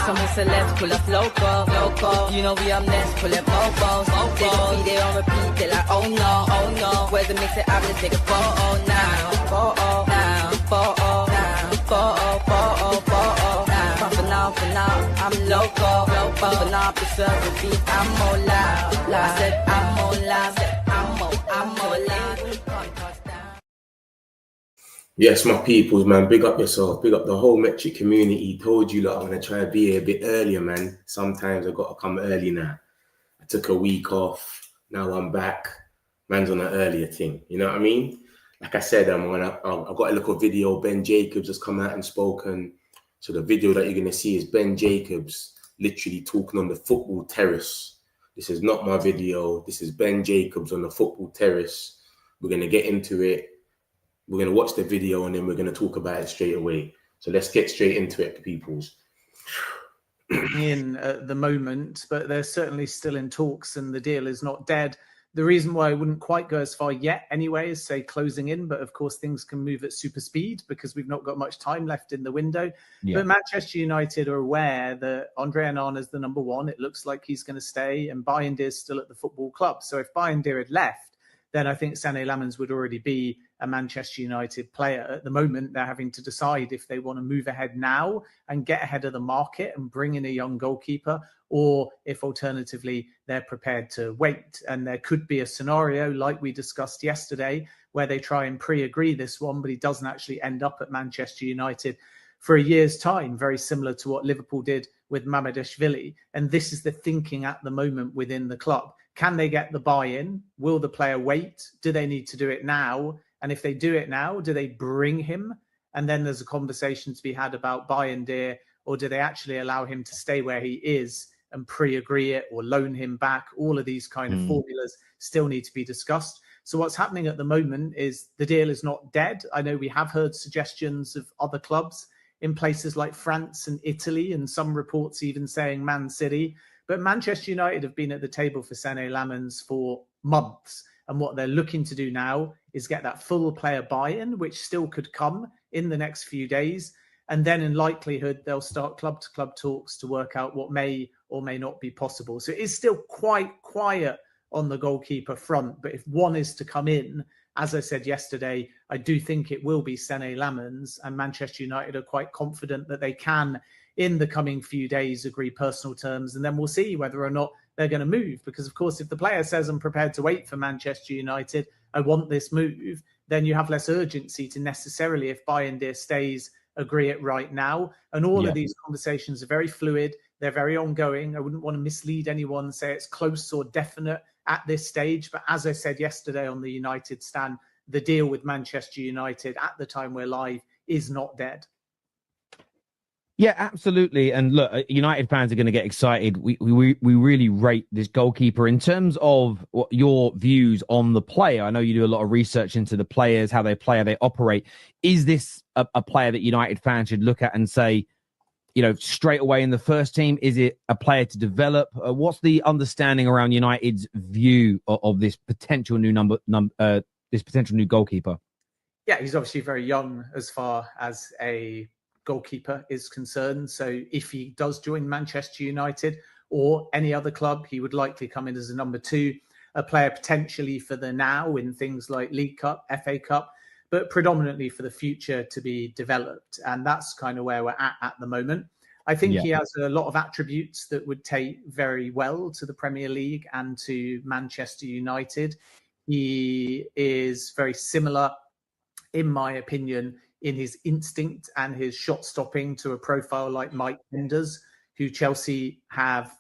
Some celebs pull up loco. You know we up next, pull up bobos. They gon' be there on repeat, they like, oh no. Where's the mix it up, let's take a photo now. For now, I'm loco. For now, preserve the beat, I'm more loud. I said I'm more loud, I'm more loud. Yes, my peoples, man, big up yourself, big up the whole Metric community. Told you, lot, I'm going to try to be here a bit earlier, man. Sometimes I got to come early now. I took a week off, now I'm back. Man's on an earlier thing, you know what I mean? Like I said, I've got a little video. Ben Jacobs has come out and spoken. So the video that you're going to see is Ben Jacobs literally talking on the football terrace. This is not my video. This is Ben Jacobs on the football terrace. We're going to get into it. We're going to watch the video and then we're going to talk about it straight away. So let's get straight into it, peoples. In at the moment, but they're certainly still in talks and the deal is not dead. The reason why I wouldn't quite go as far yet anyway is say closing in, but of course things can move at super speed because we've not got much time left in the window. Yeah. But Manchester United are aware that Andre Onana is the number one. It looks like he's going to stay and Bayindir is still at the football club. So if Bayindir had left, then I think Sané Lammens would already be a Manchester United player. At the moment, they're having to decide if they want to move ahead now and get ahead of the market and bring in a young goalkeeper, or if alternatively they're prepared to wait. And there could be a scenario like we discussed yesterday where they try and pre-agree this one, but he doesn't actually end up at Manchester United for a year's time, very similar to what Liverpool did with Mamardashvili. And this is the thinking at the moment within the club. Can they get the buy-in? Will the player wait? Do they need to do it now? And if they do it now, do they bring him? And then there's a conversation to be had about Bayindir, or do they actually allow him to stay where he is and pre-agree it or loan him back? All of these kind of formulas still need to be discussed. So what's happening at the moment is the deal is not dead. I know we have heard suggestions of other clubs in places like France and Italy, and some reports even saying Man City. But Manchester United have been at the table for Sané Lammens for months. And what they're looking to do now is get that full player buy-in, which still could come in the next few days. And then in likelihood, they'll start club-to-club talks to work out what may or may not be possible. So it is still quite quiet on the goalkeeper front. But if one is to come in, as I said yesterday, I do think it will be Sané Lammens. And Manchester United are quite confident that they can, in the coming few days, agree personal terms. And then we'll see whether or not they're going to move. Because, of course, if the player says, I'm prepared to wait for Manchester United, I want this move, then you have less urgency to necessarily, if Bayindir stays, agree it right now. And all of these conversations are very fluid. They're very ongoing. I wouldn't want to mislead anyone and say it's close or definite at this stage. But as I said yesterday on the United stand, the deal with Manchester United at the time we're live is not dead. Yeah, absolutely. And look, United fans are going to get excited. We really rate this goalkeeper. In terms of what your views on the player, I know you do a lot of research into the players, how they play, how they operate. Is this a player that United fans should look at and say, you know, straight away in the first team? Is it a player to develop? What's the understanding around United's view of this potential new this potential new goalkeeper? Yeah, he's obviously very young as far as a goalkeeper is concerned. So if he does join Manchester United or any other club, he would likely come in as a number two, a player potentially for the now in things like League Cup, FA Cup, but predominantly for the future to be developed. And that's kind of where we're at the moment. I think he has a lot of attributes that would take very well to the Premier League and to Manchester United. He is very similar, in my opinion, in his instinct and his shot stopping to a profile like Mike Penders, who Chelsea have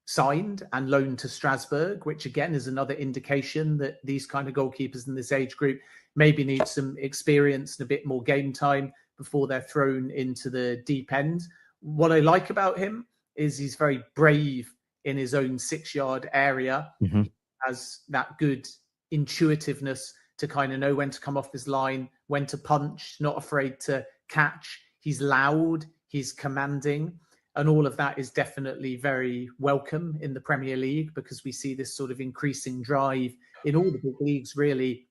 signed and loaned to Strasbourg, which again is another indication that these kind of goalkeepers in this age group maybe need some experience and a bit more game time before they're thrown into the deep end. What I like about him is he's very brave in his own 6-yard area. He has that good intuitiveness to kind of know when to come off his line, when to punch, not afraid to catch. He's loud, he's commanding, and all of that is definitely very welcome in the Premier League because we see this sort of increasing drive in all the big leagues, really,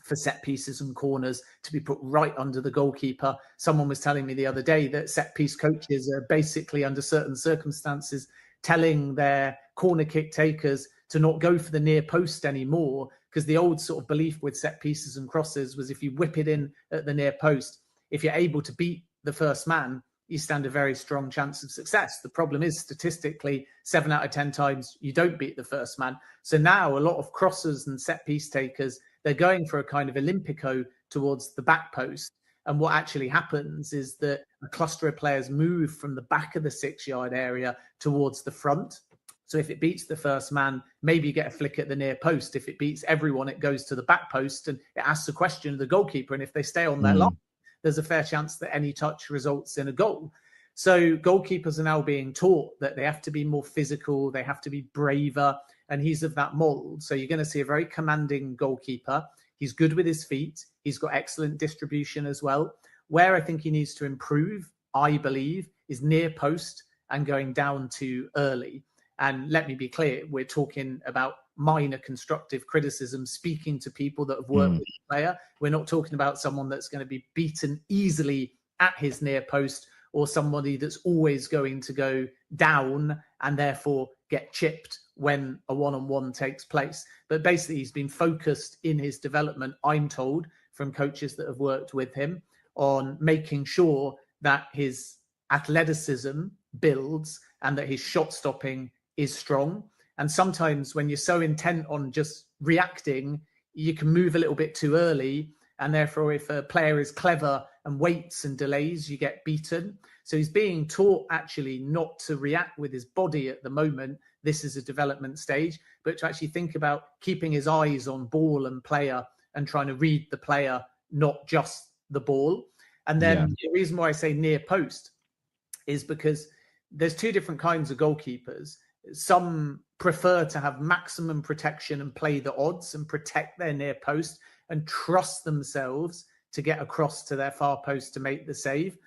for set pieces and corners to be put right under the goalkeeper. Someone was telling me the other day that set piece coaches are basically, under certain circumstances, telling their corner kick takers to not go for the near post anymore, because the old sort of belief with set pieces and crosses was if you whip it in at the near post, if you're able to beat the first man, you stand a very strong chance of success. The problem is, statistically, 7 out of 10 times you don't beat the first man. So now a lot of crossers and set piece takers, they're going for a kind of Olympico towards the back post. And what actually happens is that a cluster of players move from the back of the 6-yard area towards the front. So if it beats the first man, maybe you get a flick at the near post. If it beats everyone, it goes to the back post and it asks the question of the goalkeeper. And if they stay on their line, there's a fair chance that any touch results in a goal. So goalkeepers are now being taught that they have to be more physical, they have to be braver, and he's of that mold. So you're going to see a very commanding goalkeeper. He's good with his feet. He's got excellent distribution as well. Where I think he needs to improve, I believe, is near post and going down too early. And let me be clear, we're talking about minor constructive criticism, speaking to people that have worked with the player. We're not talking about someone that's going to be beaten easily at his near post, or somebody that's always going to go down and therefore get chipped when a one-on-one takes place. But basically, he's been focused in his development, I'm told, from coaches that have worked with him, on making sure that his athleticism builds and that his shot stopping is strong. And sometimes when you're so intent on just reacting, you can move a little bit too early. And therefore, if a player is clever and waits and delays, you get beaten. So he's being taught actually not to react with his body at the moment. This is a development stage, but to actually think about keeping his eyes on ball and player and trying to read the player, not just the ball. And then the reason why I say near post is because there's two different kinds of goalkeepers. Some prefer to have maximum protection and play the odds and protect their near post and trust themselves to get across to their far post to make the save.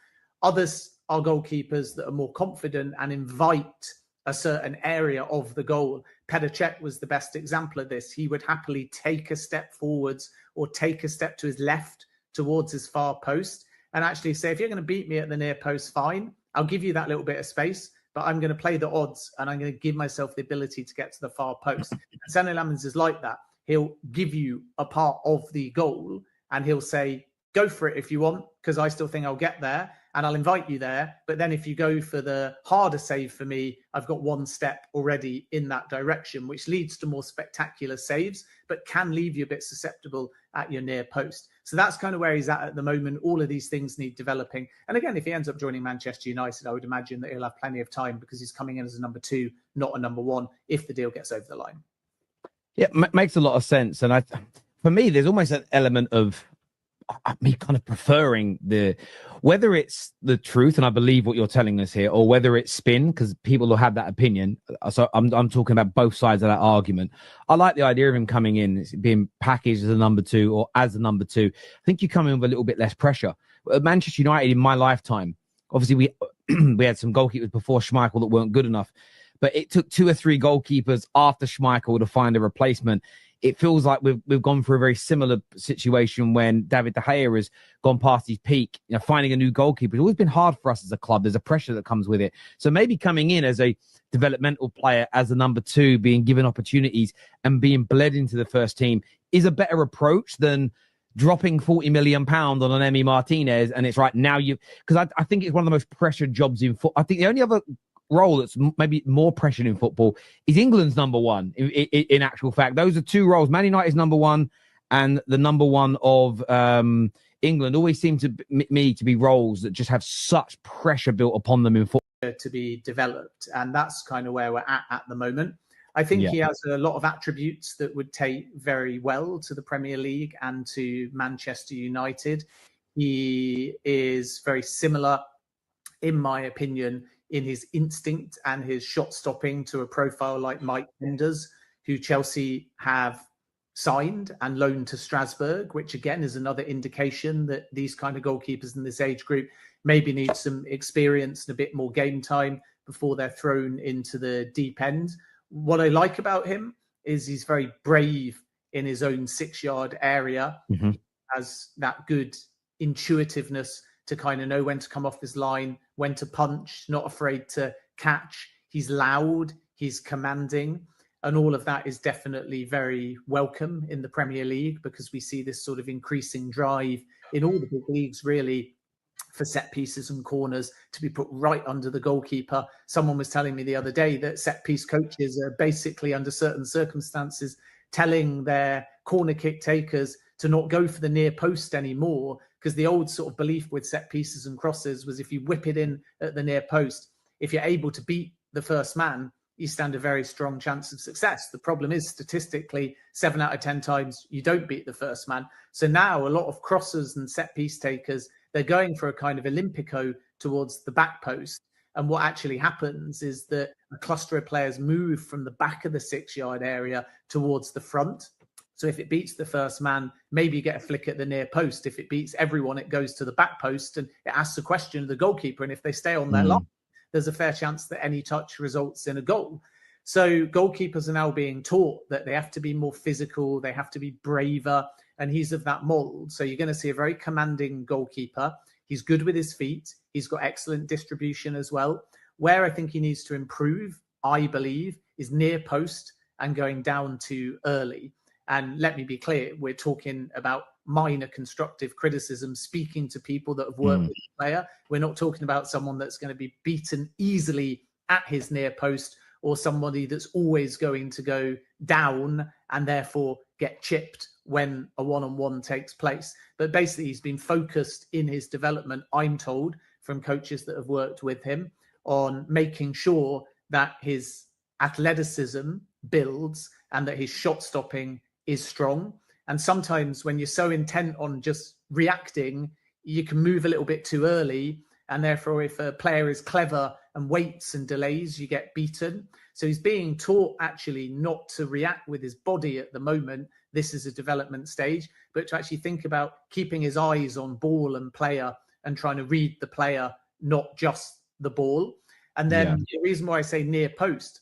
Others are goalkeepers that are more confident and invite a certain area of the goal. Petr Cech was the best example of this. He would happily take a step forwards or take a step to his left towards his far post and actually say, if you're going to beat me at the near post, fine, I'll give you that little bit of space, but I'm going to play the odds and I'm going to give myself the ability to get to the far post. And Lammens is like that. He'll give you a part of the goal and he'll say, go for it if you want, because I still think I'll get there and I'll invite you there. But then if you go for the harder save for me, I've got one step already in that direction, which leads to more spectacular saves, but can leave you a bit susceptible at your near post. So that's kind of where he's at the moment. All of these things need developing. And again, if he ends up joining Manchester United, I would imagine that he'll have plenty of time because he's coming in as a number 2, not a number 1, if the deal gets over the line. Yeah, makes a lot of sense. And for me, there's almost an element of me kind of preferring whether it's the truth, and I believe what you're telling us here, or whether it's spin, because people will have that opinion. So I'm talking about both sides of that argument. I like the idea of him coming in, being packaged as a number 2 or as a number 2. I think you come in with a little bit less pressure. At Manchester United, in my lifetime, obviously we had some goalkeepers before Schmeichel that weren't good enough, but it took 2 or 3 goalkeepers after Schmeichel to find a replacement. It feels like we've gone through a very similar situation when David De Gea has gone past his peak. You know, finding a new goalkeeper has always been hard for us as a club. There's a pressure that comes with it. So maybe coming in as a developmental player, as a number 2, being given opportunities and being bled into the first team is a better approach than dropping £40 million on an Emi Martinez. And it's right now because I think it's one of the most pressured jobs in football. I think the only other role that's maybe more pressured in football is England's number 1. In actual fact, those are 2 roles. Man United's number 1 and the number 1 of England always seem to me to be roles that just have such pressure built upon them in football to be developed. And that's kind of where we're at the moment. I think he has a lot of attributes that would take very well to the Premier League and to Manchester United. He is very similar, in my opinion, in his instinct and his shot stopping to a profile like Mike Penders, who Chelsea have signed and loaned to Strasbourg, which again is another indication that these kind of goalkeepers in this age group maybe need some experience and a bit more game time before they're thrown into the deep end. What I like about him is he's very brave in his own 6-yard area. Mm-hmm. He has that good intuitiveness to kind of know when to come off his line, when to punch, not afraid to catch. He's loud, he's commanding, and all of that is definitely very welcome in the Premier League, because we see this sort of increasing drive in all the big leagues, really, for set pieces and corners to be put right under the goalkeeper. Someone was telling me the other day that set piece coaches are basically, under certain circumstances, telling their corner kick takers to not go for the near post anymore, because the old sort of belief with set pieces and crosses was if you whip it in at the near post, if you're able to beat the first man, you stand a very strong chance of success. The problem is, statistically, 7 out of 10 times you don't beat the first man. So now a lot of crossers and set piece takers, they're going for a kind of Olympico towards the back post. And what actually happens is that a cluster of players move from the back of the 6-yard area towards the front. So if it beats the first man, maybe you get a flick at the near post. If it beats everyone, it goes to the back post, and it asks a question of the goalkeeper. And if they stay on their line, there's a fair chance that any touch results in a goal. So goalkeepers are now being taught that they have to be more physical, they have to be braver, and he's of that mold. So you're going to see a very commanding goalkeeper. He's good with his feet. He's got excellent distribution as well. Where I think he needs to improve, I believe, is near post and going down too early. And let me be clear, we're talking about minor constructive criticism, speaking to people that have worked with the player. We're not talking about someone that's going to be beaten easily at his near post, or somebody that's always going to go down and therefore get chipped when a one-on-one takes place. But basically, he's been focused in his development, I'm told, from coaches that have worked with him, on making sure that his athleticism builds and that his shot stopping is strong. And sometimes when you're so intent on just reacting, you can move a little bit too early. And therefore, if a player is clever and waits and delays, you get beaten. So he's being taught actually not to react with his body at the moment. This is a development stage, but to actually think about keeping his eyes on ball and player and trying to read the player, not just the ball. And then the reason why I say near post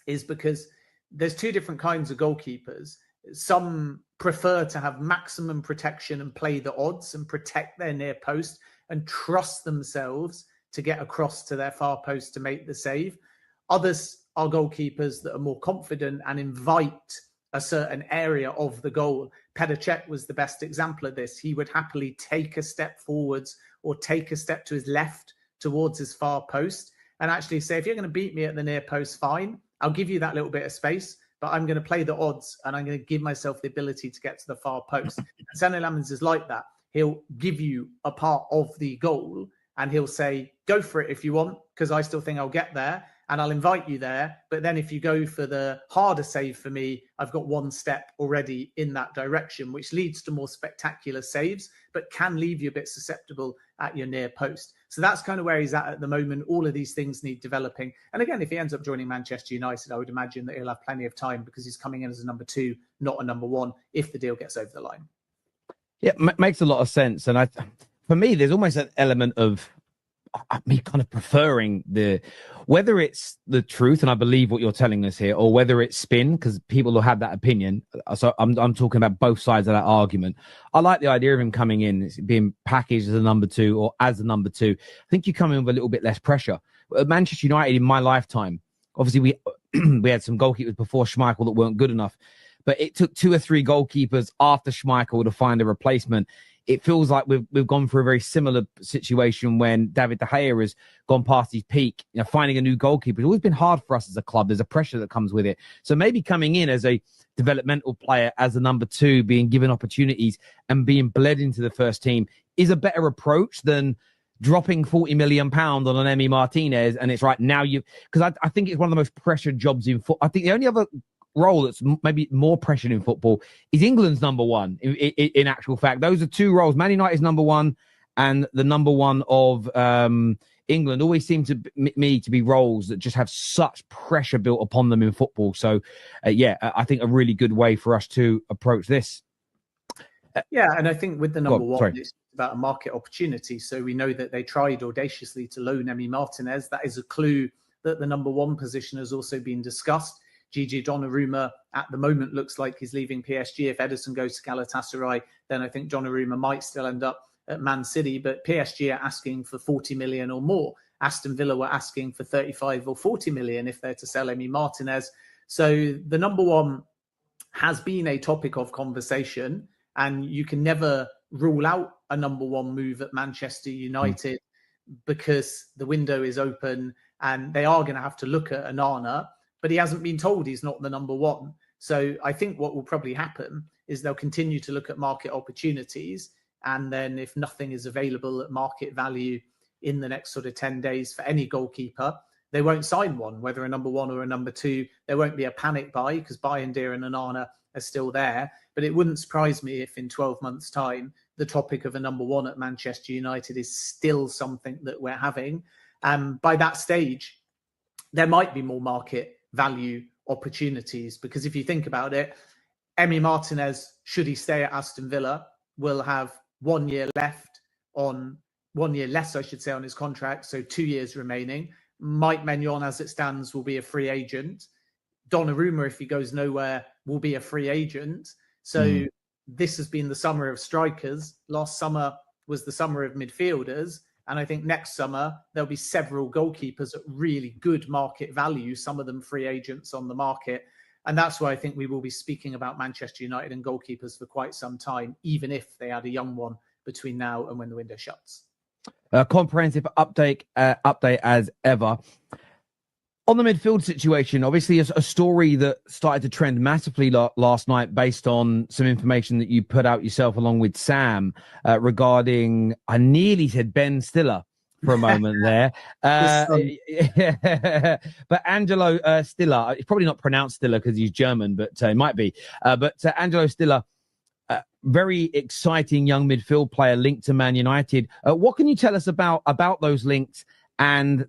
is because there's two different kinds of goalkeepers. Some prefer to have maximum protection and play the odds and protect their near post and trust themselves to get across to their far post to make the save. Others are goalkeepers that are more confident and invite a certain area of the goal. Petr Cech was the best example of this. He would happily take a step forwards or take a step to his left towards his far post and actually say, if you're going to beat me at the near post, fine, I'll give you that little bit of space, but I'm going to play the odds and I'm going to give myself the ability to get to the far post. Senne Lammens is like that. He'll give you a part of the goal and he'll say, go for it if you want, because I still think I'll get there and I'll invite you there. But then if you go for the harder save for me, I've got one step already in that direction, which leads to more spectacular saves, but can leave you a bit susceptible at your near post. So that's kind of where he's at the moment. All of these things need developing. And again, if he ends up joining Manchester United, I would imagine that he'll have plenty of time because he's coming in as a number 2, not a number 1, if the deal gets over the line. Yeah, makes a lot of sense. And for me, there's almost an element of me kind of preferring whether it's the truth, and I believe what you're telling us here, or whether it's spin, because people will have that opinion. So I'm talking about both sides of that argument. I like the idea of him coming in, being packaged as a number 2 or as a number 2. I think you come in with a little bit less pressure. At Manchester United, in my lifetime, obviously we had some goalkeepers before Schmeichel that weren't good enough, but it took 2 or 3 goalkeepers after Schmeichel to find a replacement. It feels like we've gone through a very similar situation when David De Gea has gone past his peak. You know, finding a new goalkeeper, it's always been hard for us as a club. There's a pressure that comes with it. So maybe coming in as a developmental player, as a number 2, being given opportunities and being bled into the first team is a better approach than dropping £40 million on an Emi Martinez. And it's right now because I think it's one of the most pressured jobs in football. I think the only other role that's maybe more pressured in football is England's number 1. In actual fact, those are 2 roles. Man United's number 1 and the number 1 of England always seem to me to be roles that just have such pressure built upon them in football. So I think a really good way for us to approach this. And I think with the number 1, it's about a market opportunity. So we know that they tried audaciously to loan Emi Martinez. That is a clue that the number 1 position has also been discussed. Gigi Donnarumma at the moment looks like he's leaving PSG. If Ederson goes to Galatasaray, then I think Donnarumma might still end up at Man City. But PSG are asking for 40 million or more. Aston Villa were asking for 35 or 40 million if they're to sell Emi Martinez. So the number one has been a topic of conversation, and you can never rule out a number one move at Manchester United because the window is open and they are going to have to look at Onana, but he hasn't been told he's not the number one. So I think what will probably happen is they'll continue to look at market opportunities, and then if nothing is available at market value in the next sort of 10 days for any goalkeeper, they won't sign one, whether a number one or a number two. There won't be a panic buy because Bayindir and Onana are still there. But it wouldn't surprise me if in 12 months' time, the topic of a number one at Manchester United is still something that we're having. By that stage, there might be more market value opportunities, because if you think about it, Emi Martinez, should he stay at Aston Villa, will have 1 year left on 1 year less, I should say, on his contract. So 2 years remaining. Mike Maignan, as it stands, will be a free agent. Donnarumma, if he goes nowhere, will be a free agent. So this has been the summer of strikers. Last summer was the summer of midfielders. And I think next summer, there'll be several goalkeepers at really good market value, some of them free agents on the market. And that's why I think we will be speaking about Manchester United and goalkeepers for quite some time, even if they had a young one between now and when the window shuts. Comprehensive update as ever. On the midfield situation, obviously a story that started to trend massively last night based on some information that you put out yourself along with Sam regarding, I nearly said Ben Stiller for a moment there. But Angelo Stiller, it's probably not pronounced Stiller because he's German, but it might be. But Angelo Stiller, very exciting young midfield player linked to Man United. What can you tell us about those links and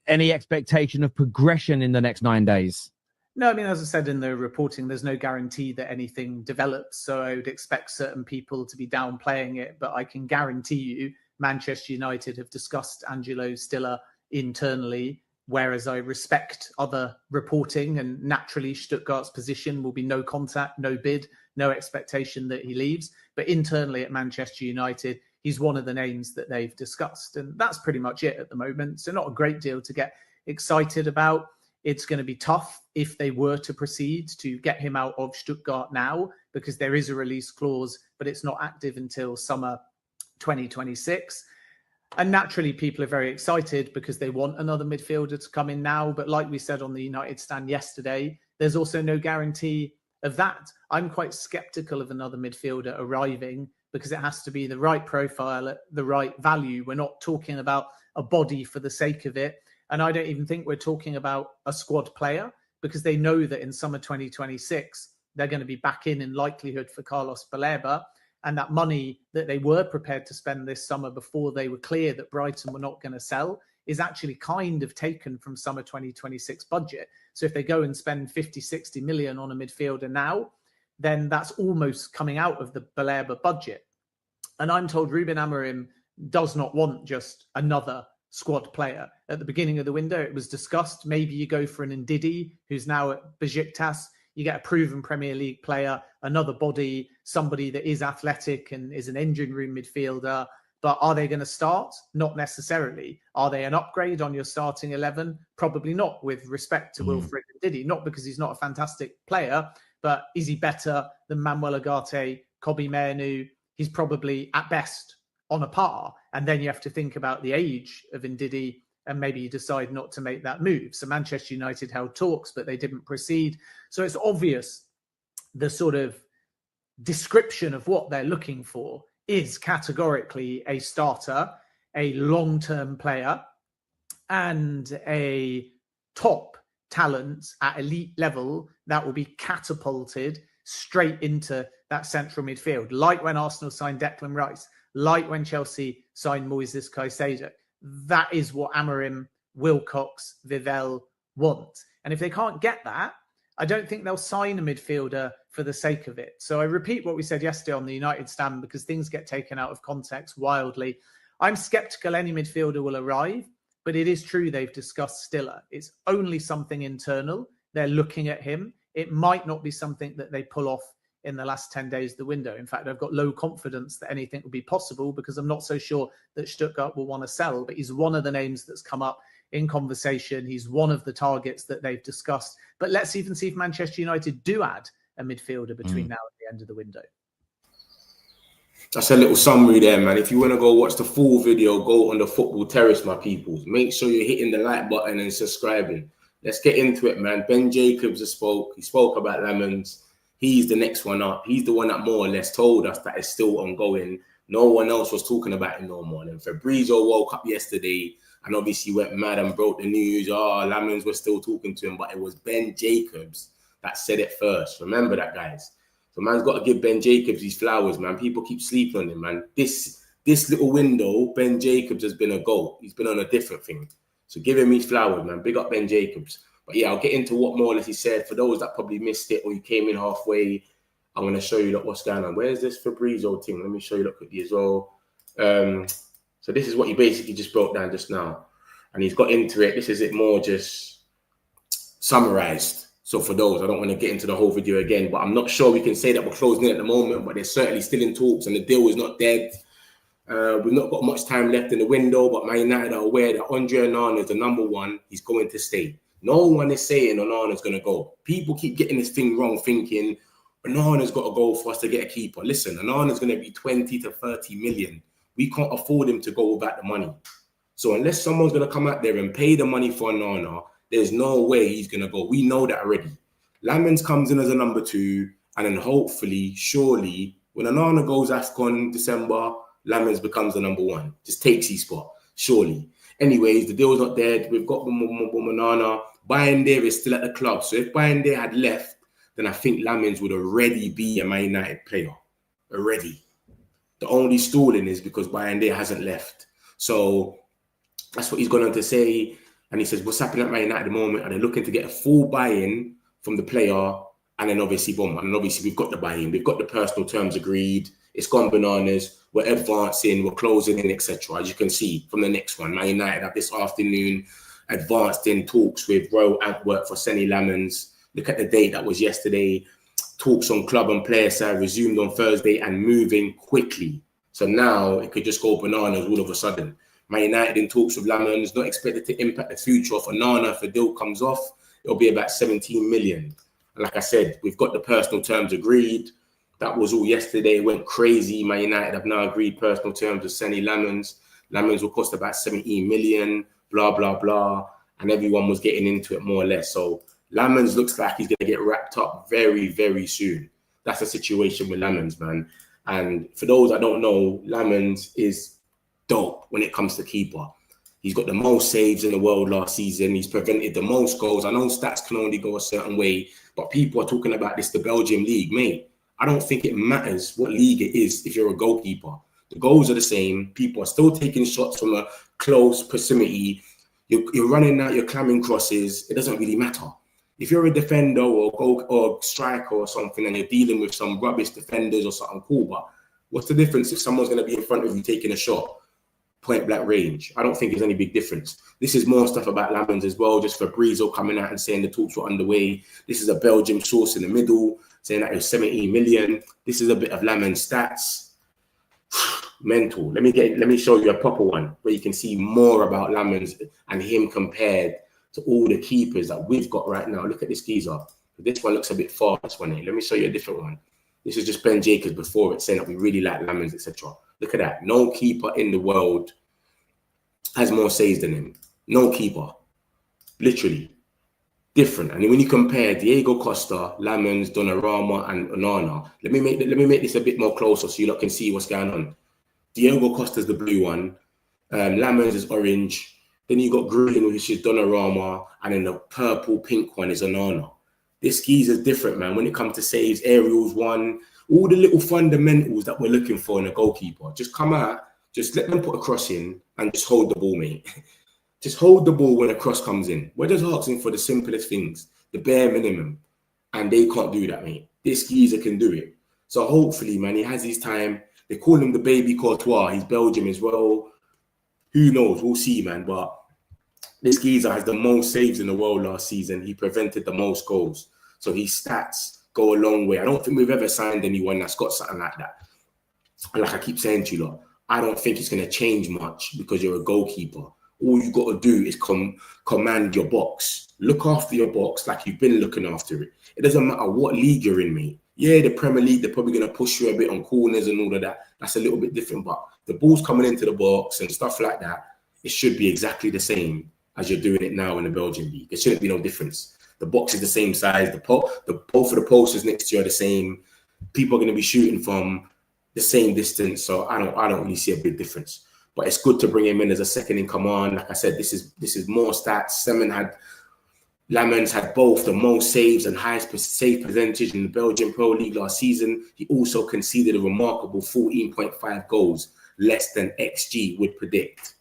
any expectation of progression in the next 9 days? No, I mean, as I said in the reporting, there's no guarantee that anything develops. So I would expect certain people to be downplaying it. But I can guarantee you Manchester United have discussed Angelo Stiller internally, whereas I respect other reporting, and naturally Stuttgart's position will be no contact, no bid, no expectation that he leaves. But internally at Manchester United, he's one of the names that they've discussed. And that's pretty much it at the moment. So not a great deal to get excited about. It's going to be tough if they were to proceed to get him out of Stuttgart now, because there is a release clause, but it's not active until summer 2026. And naturally, people are very excited because they want another midfielder to come in now. But like we said on the United stand yesterday, there's also no guarantee of that. I'm quite skeptical of another midfielder arriving because it has to be the right profile at the right value. We're not talking about a body for the sake of it. And I don't even think we're talking about a squad player, because they know that in summer 2026, they're going to be back in likelihood for Carlos Baleba. And that money that they were prepared to spend this summer before they were clear that Brighton were not going to sell is actually kind of taken from summer 2026 budget. So if they go and spend 50, 60 million on a midfielder now, then that's almost coming out of the Baleba budget. And I'm told Ruben Amorim does not want just another squad player. At the beginning of the window, it was discussed, maybe you go for an Ndidi, who's now at Besiktas. You get a proven Premier League player, another body, somebody that is athletic and is an engine room midfielder. But are they going to start? Not necessarily. Are they an upgrade on your starting 11? Probably not, with respect to Wilfred Ndidi. Not because he's not a fantastic player, but is he better than Manuel Ugarte, Kobbie Mainoo? He's probably at best on a par. And then you have to think about the age of Ndidi, and maybe you decide not to make that move. So Manchester United held talks, but they didn't proceed. So it's obvious the sort of description of what they're looking for is categorically a starter, a long-term player, and a top talent at elite level that will be catapulted straight into that central midfield, like when Arsenal signed Declan Rice, like when Chelsea signed Moises Caicedo. That is what Amorim, Wilcox, Vivell want. And if they can't get that, I don't think they'll sign a midfielder for the sake of it. So I repeat what we said yesterday on the United stand, because things get taken out of context wildly. I'm skeptical any midfielder will arrive, but it is true they've discussed Stiller. It's only something internal. they're looking at him. It might not be something that they pull off in the last 10 days of the window. In fact, I've got low confidence that anything will be possible because I'm not so sure that Stuttgart will want to sell, but he's one of the names that's come up in conversation. He's one of the targets that they've discussed. But let's even see if Manchester United do add a midfielder between now and the end of the window. That's a little summary there, man. If you want to go watch the full video, go on the Football Terrace, my peoples. Make sure you're hitting the like button and subscribing. Let's get into it, man. Ben Jacobs spoke. He spoke about Lammens. He's the next one up. He's the one that more or less told us that it's still ongoing. No one else was talking about it no more. And Fabrizio woke up yesterday and obviously went mad and broke the news. Oh, Lammens was still talking to him, but it was Ben Jacobs that said it first. Remember that, guys. So man's got to give Ben Jacobs his flowers, man. People keep sleeping on him, man. This little window, Ben Jacobs has been a GOAT. He's been on a different thing. So give him his flowers, man. Big up Ben Jacobs. But yeah, I'll get into what more or less he said. For those that probably missed it or you came in halfway, I'm going to show you what's going on. Where's this Fabrizio thing? Let me show you quickly as well. So this is what he basically just broke down just now. And he's got into it. This is it more just summarized. So for those, I don't want to get into the whole video again, but I'm not sure we can say that we're closing in at the moment, but they're certainly still in talks and the deal is not dead. We've not got much time left in the window, but Man United are aware that Andre Onana is the number one. He's going to stay. No one is saying Onana's going to go. People keep getting this thing wrong, thinking Onana's got to go for us to get a keeper. Listen, Onana's going to be 20 to 30 million. We can't afford him to go without the money. So unless someone's going to come out there and pay the money for Onana, there's no way he's going to go. We know that already. Lammens comes in as a number 2, and then hopefully, surely, when Onana goes AFCON December, Lammens becomes the number 1. Just takes his spot, surely. Anyways, the deal's not dead. We've got Onana. Bayern is still at the club. So if Bayern had left, then I think Lammens would already be a Man United player. Already. The only stalling is because Bayern hasn't left. So that's what he's gone on to say. And he says, what's happening at Man United at the moment? Are they looking to get a full buy-in from the player? And then obviously, boom. And obviously, we've got the buy-in. We've got the personal terms agreed. It's gone bananas. We're advancing. We're closing in, etc. As you can see from the next one, Man United have this afternoon advanced in talks with Royal Antwerp for Senny Lammens. Look at the date. That was yesterday. Talks on club and player side resumed on Thursday and moving quickly. So now it could just go bananas all of a sudden. Man United in talks with Lammens, not expected to impact the future of Onana if the deal comes off. It'll be about 17 million. And like I said, we've got the personal terms agreed. That was all yesterday. It went crazy. Man United have now agreed personal terms with Senny Lammens. Lammens will cost about 17 million, blah, blah, blah. And everyone was getting into it more or less. So Lammens looks like he's going to get wrapped up very, very soon. That's the situation with Lammens, man. And for those that don't know, Lammens is dope when it comes to keeper. He's got the most saves in the world last season. He's prevented the most goals. I know stats can only go a certain way, but people are talking about this, the Belgium league. Mate, I don't think it matters what league it is if you're a goalkeeper. The goals are the same. People are still taking shots from a close proximity. You're running out, you're clamming crosses. It doesn't really matter. If you're a defender or striker or something and you're dealing with some rubbish defenders or something cool, but what's the difference if someone's going to be in front of you taking a shot? Point blank range. I don't think there's any big difference. This is more stuff about Lammens as well. Just Fabrizio coming out and saying the talks were underway. This is a Belgium source in the middle saying that it was 17 million. This is a bit of Lammens stats. Mental. Let me show you a proper one where you can see more about Lammens and him compared to all the keepers that we've got right now. Look at this geezer. This one looks a bit far. This one here. Let me show you a different one. This is just Ben Jacobs before it saying that we really like Lammens, etc. Look at that. No keeper in the world has more saves than him. No keeper. Literally. Different. And when you compare Diego Costa, Lammens, Donnarumma, and Onana, let me make this a bit more closer so you lot can see what's going on. Diego Costa's the blue one. Lammens is orange. Then you got green, which is Donnarumma, and then the purple pink one is Onana. This geezer's different, man. When it comes to saves, aerials, all the little fundamentals that we're looking for in a goalkeeper. Just come out, just let them put a cross in and just hold the ball, mate. Just hold the ball when a cross comes in. We're just asking for the simplest things, the bare minimum. And they can't do that, mate. This geezer can do it. So hopefully, man, he has his time. They call him the baby Courtois. He's Belgium as well. Who knows? We'll see, man. But This geezer has the most saves in the world last season. He prevented the most goals. So his stats go a long way. I don't think we've ever signed anyone that's got something like that. And like I keep saying to you lot, I don't think it's going to change much because you're a goalkeeper. All you got to do is command your box. Look after your box like you've been looking after it. It doesn't matter what league you're in, mate. Yeah, the Premier League, they're probably going to push you a bit on corners and all of that. That's a little bit different. But the ball's coming into the box and stuff like that, it should be exactly the same as you're doing it now in the Belgian league. There shouldn't be no difference. The box is the same size. Both of the posters next to you are the same. People are going to be shooting from the same distance. So I don't really see a big difference. But it's good to bring him in as a second in command. Like I said, this is more stats. Lammens had both the most saves and highest save percentage in the Belgian Pro League last season. He also conceded a remarkable 14.5 goals, less than XG would predict.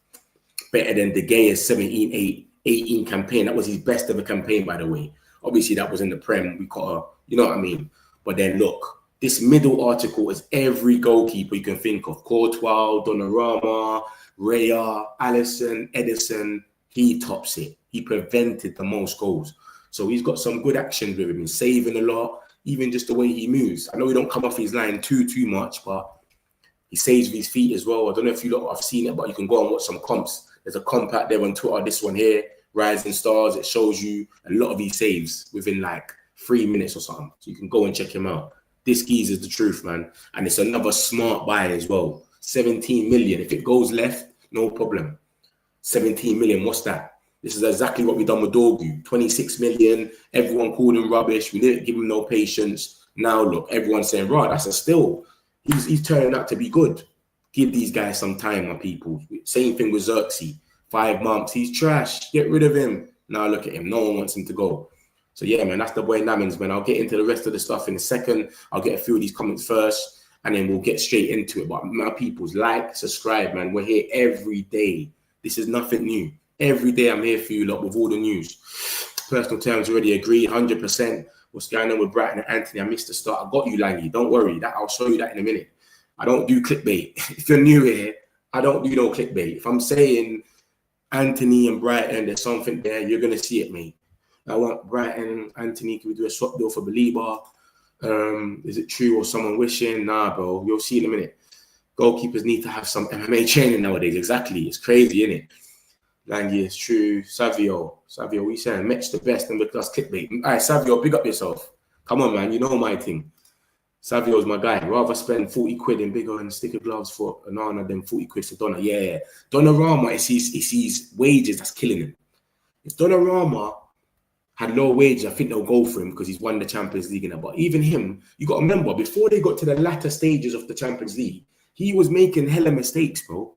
Better than De Gea's 17-18 campaign. That was his best ever campaign, by the way. Obviously, that was in the Prem. We got you know what I mean? But then look, this middle article is every goalkeeper you can think of. Courtois, Donnarumma, Raya, Alisson, Edison. He tops it. He prevented the most goals. So he's got some good actions with him. He's saving a lot, even just the way he moves. I know he don't come off his line too much, but he saves with his feet as well. I don't know if you lot have seen it, but you can go and watch some comps. There's a comp out there on Twitter, this one here, Rising Stars. It shows you a lot of his saves within like 3 minutes or something. So you can go and check him out. This geezer's the truth, man. And it's another smart buy as well. 17 million. If it goes left, no problem. 17 million, what's that? This is exactly what we done with Dorgu. 26 million. Everyone called him rubbish. We didn't give him no patience. Now look, everyone's saying, right, that's a steal. He's turning out to be good. Give these guys some time, my people. Same thing with Xerxes. 5 months. He's trash. Get rid of him. Now look at him. No one wants him to go. So yeah, man, that's the boy Lammens, man. I'll get into the rest of the stuff in a second. I'll get a few of these comments first, and then we'll get straight into it. But my people's like, subscribe, man. We're here every day. This is nothing new. Every day I'm here for you lot with all the news. Personal terms already agreed, 100%. What's going on with Brighton and Antony? I missed the start. I got you, Langy. Don't worry. I'll show you that in a minute. I don't do clickbait. If you're new here, I don't do no clickbait. If I'm saying Antony and Brighton, there's something there, you're going to see it, mate. I want Brighton, Antony, can we do a swap deal for Baleba? Is it true or someone wishing? Nah, bro. You'll see in a minute. Goalkeepers need to have some MMA training nowadays. Exactly. It's crazy, isn't it? Langy is true. Savio, what you saying? Match the best and because clickbait. All right, Savio, big up yourself. Come on, man. You know my thing. Savio's my guy. Rather spend 40 quid in bigger and sticker gloves for Onana than 40 quid for Donna. Yeah. Donnarumma, it's his wages that's killing him. If Donnarumma had low wages, I think they'll go for him because he's won the Champions League. But even him, you got to remember, before they got to the latter stages of the Champions League, he was making hella mistakes, bro.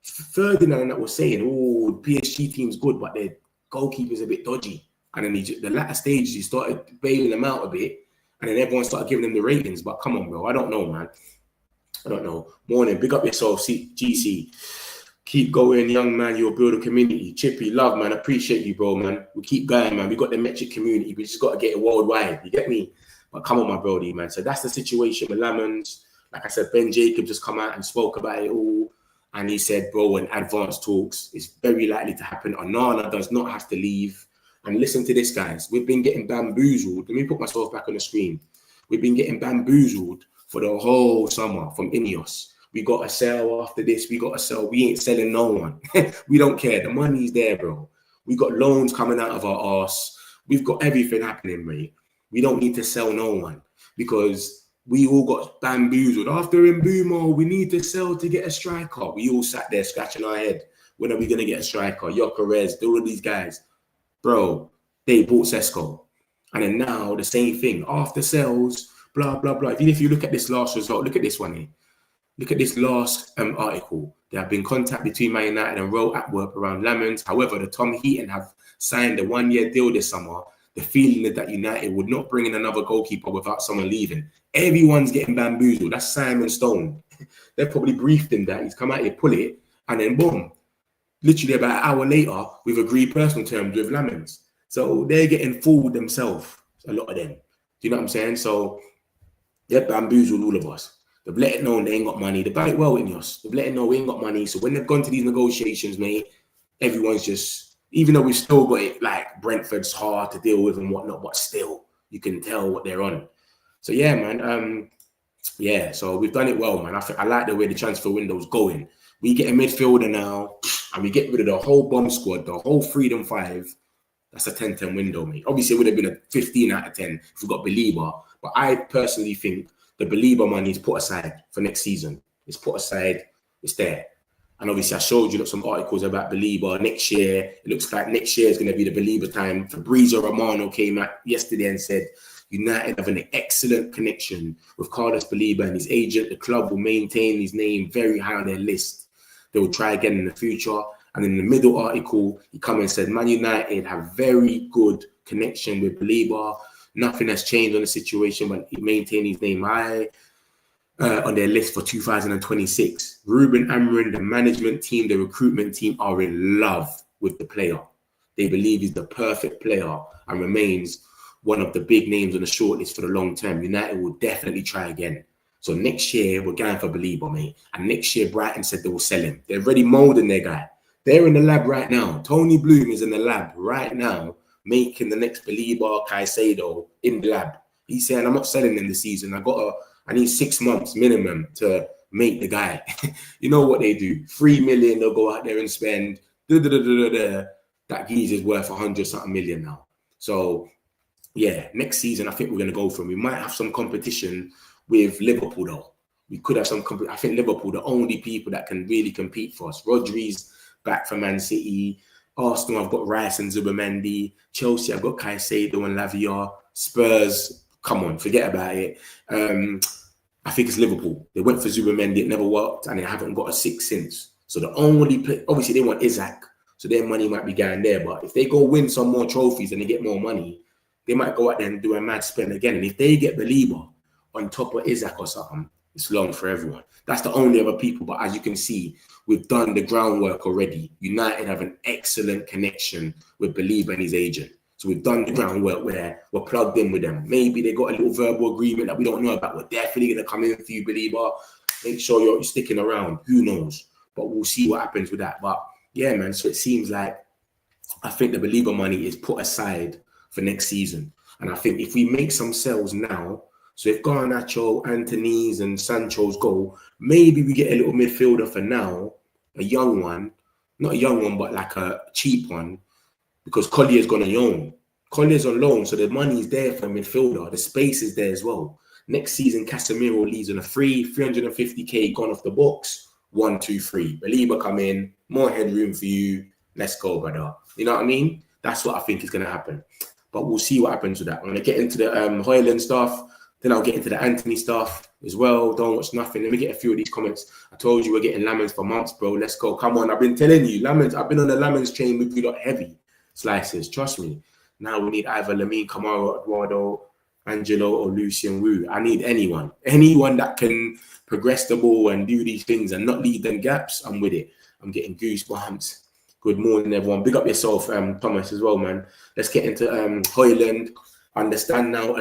Ferdinand that was saying, oh, the PSG team's good, but their goalkeeper's a bit dodgy. And then the latter stages, he started bailing them out a bit. And then everyone started giving them the ratings. But come on, bro. I don't know, man. I don't know. Morning. Big up yourself, GC. Keep going, young man. You'll build a community. Chippy, love, man. Appreciate you, bro, man. We keep going, man. We got the metric community. We just got to get it worldwide. You get me? But come on, my brody, man. So that's the situation with Lammens. Like I said, Ben Jacobs just come out and spoke about it all. And he said, bro, in advanced talks, it's very likely to happen. Onana does not have to leave. And listen to this, guys. We've been getting bamboozled. Let me put myself back on the screen. We've been getting bamboozled for the whole summer from Ineos. We got to sell after this. We got to sell. We ain't selling no one. We don't care. The money's there, bro. We got loans coming out of our arse. We've got everything happening, mate. We don't need to sell no one because we all got bamboozled. After Mbumo, we need to sell to get a striker. We all sat there scratching our head. When are we going to get a striker? Gyökeres, all of these guys. Bro, they bought Sesko. And then now the same thing. After sales, blah, blah, blah. Even if you look at this last result, look at this one here. Look at this last article. There have been contact between Man United and Rowe Atworth around Lammens. However, the Tom Heaton have signed a 1-year deal this summer. The feeling is that United would not bring in another goalkeeper without someone leaving. Everyone's getting bamboozled. That's Simon Stone. They've probably briefed him that he's come out here, pull it, and then boom. Literally about an hour later, we've agreed personal terms with Lammens. So they're getting fooled themselves, a lot of them. Do you know what I'm saying? So they've bamboozled all of us. They've let it know they ain't got money. They've done it well in us. They've let it know we ain't got money. So when they've gone to these negotiations, mate, everyone's just even though we've still got it, like Brentford's hard to deal with and whatnot, but still, you can tell what they're on. So yeah, man. Yeah, so we've done it well, man. I like the way the transfer window's going. We get a midfielder now, and we get rid of the whole bomb squad, the whole Freedom 5. That's a 10-10 window, mate. Obviously, it would have been a 15 out of 10 if we got Baleba. But I personally think the Baleba money is put aside for next season. It's put aside. It's there. And obviously, I showed you some articles about Baleba next year. It looks like next year is going to be the Baleba time. Fabrizio Romano came out yesterday and said United have an excellent connection with Carlos Baleba and his agent. The club will maintain his name very high on their list. They will try again in the future. And in the middle article, he come and said, Man United have very good connection with Baleba. Nothing has changed on the situation, but he maintained his name high on their list for 2026. Ruben Amorim, the management team, the recruitment team are in love with the player. They believe he's the perfect player and remains one of the big names on the shortlist for the long term. United will definitely try again. So next year, we're going for Baleba, mate. And next year, Brighton said they will sell him. They're already molding their guy. They're in the lab right now. Tony Bloom is in the lab right now, making the next Baleba, Caicedo in the lab. He's saying, I'm not selling him this season. I need 6 months minimum to make the guy. You know what they do? 3 million, they'll go out there and spend. That geezer's worth 100-something million now. So, yeah, next season, I think we're going to go for him. We might have some competition with Liverpool, though. We could have some I think Liverpool, the only people that can really compete for us. Rodri's back for Man City. Arsenal, I've got Rice and Zubimendi. Chelsea, I've got Caicedo and Lavia. Spurs, come on, forget about it. I think it's Liverpool. They went for Zubimendi, it never worked, and they haven't got a 6 since. So the only play, obviously they want Isaac, so their money might be going there. But if they go win some more trophies and they get more money, they might go out there and do a mad spend again. And if they get Baleba on top of Isaac or something, it's long for everyone. That's the only other people. But as you can see, we've done the groundwork already. United have an excellent connection with Baleba and his agent. So we've done the groundwork where we're plugged in with them. Maybe they got a little verbal agreement that we don't know about. We're definitely going to come in for you, Baleba. Make sure you're sticking around. Who knows? But we'll see what happens with that. But yeah, man. So it seems like I think the Baleba money is put aside for next season. And I think if we make some sales now, so if Garnacho, Antony's and Sancho's go, maybe we get a little midfielder for now, a young one, not a young one, but like a cheap one, because Collier's gone on loan. Collier's on loan, so the money is there for a midfielder. The space is there as well. Next season, Casemiro leaves on a free, 350k gone off the books. 1, 2, 3. Baleba come in, more headroom for you. Let's go, brother. You know what I mean? That's what I think is going to happen. But we'll see what happens with that. I'm going to get into the Hojlund stuff. Then I'll get into the Antony stuff as well. Don't watch nothing. Let me get a few of these comments. I told you we're getting Lammens for months, bro. Let's go. Come on. I've been telling you. Lammens. I've been on the Lammens chain with you lot heavy slices. Trust me. Now we need either Lamine Camara, Eduardo, Angelo, or Lucien Wu. I need anyone. Anyone that can progress the ball and do these things and not leave them gaps. I'm with it. I'm getting goosebumps. Good morning, everyone. Big up yourself, Thomas, as well, man. Let's get into Hojlund. Understand now,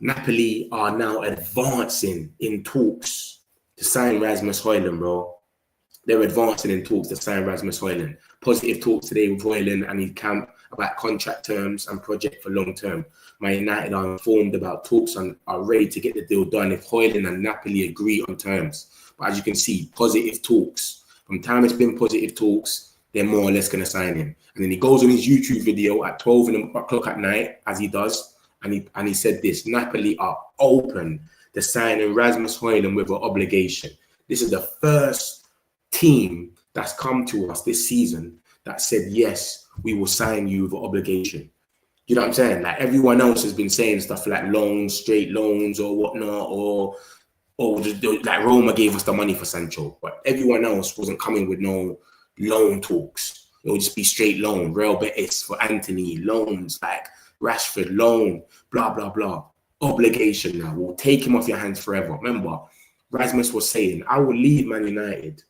Napoli are now advancing in talks to sign Rasmus Hojlund, bro. They're advancing in talks to sign Rasmus Hojlund. Positive talks today with Hojlund and his camp about contract terms and project for long term. Man United are informed about talks and are ready to get the deal done if Hojlund and Napoli agree on terms. But as you can see, positive talks. From time it's been positive talks, they're more or less going to sign him. And then he goes on his YouTube video at 12 o'clock at night, as he does, and he said this: Napoli are open to signing Rasmus Hojlund with an obligation. This is the first team that's come to us this season that said, yes, we will sign you with an obligation. You know what I'm saying? Like everyone else has been saying stuff like loans, straight loans or whatnot, or like Roma gave us the money for Sancho, but everyone else wasn't coming with no loan talks. It would just be straight loan. Real Betis for Antony, loans like Rashford, loan, blah, blah, blah. Obligation now. We'll take him off your hands forever. Remember, Rasmus was saying, I will leave Man United,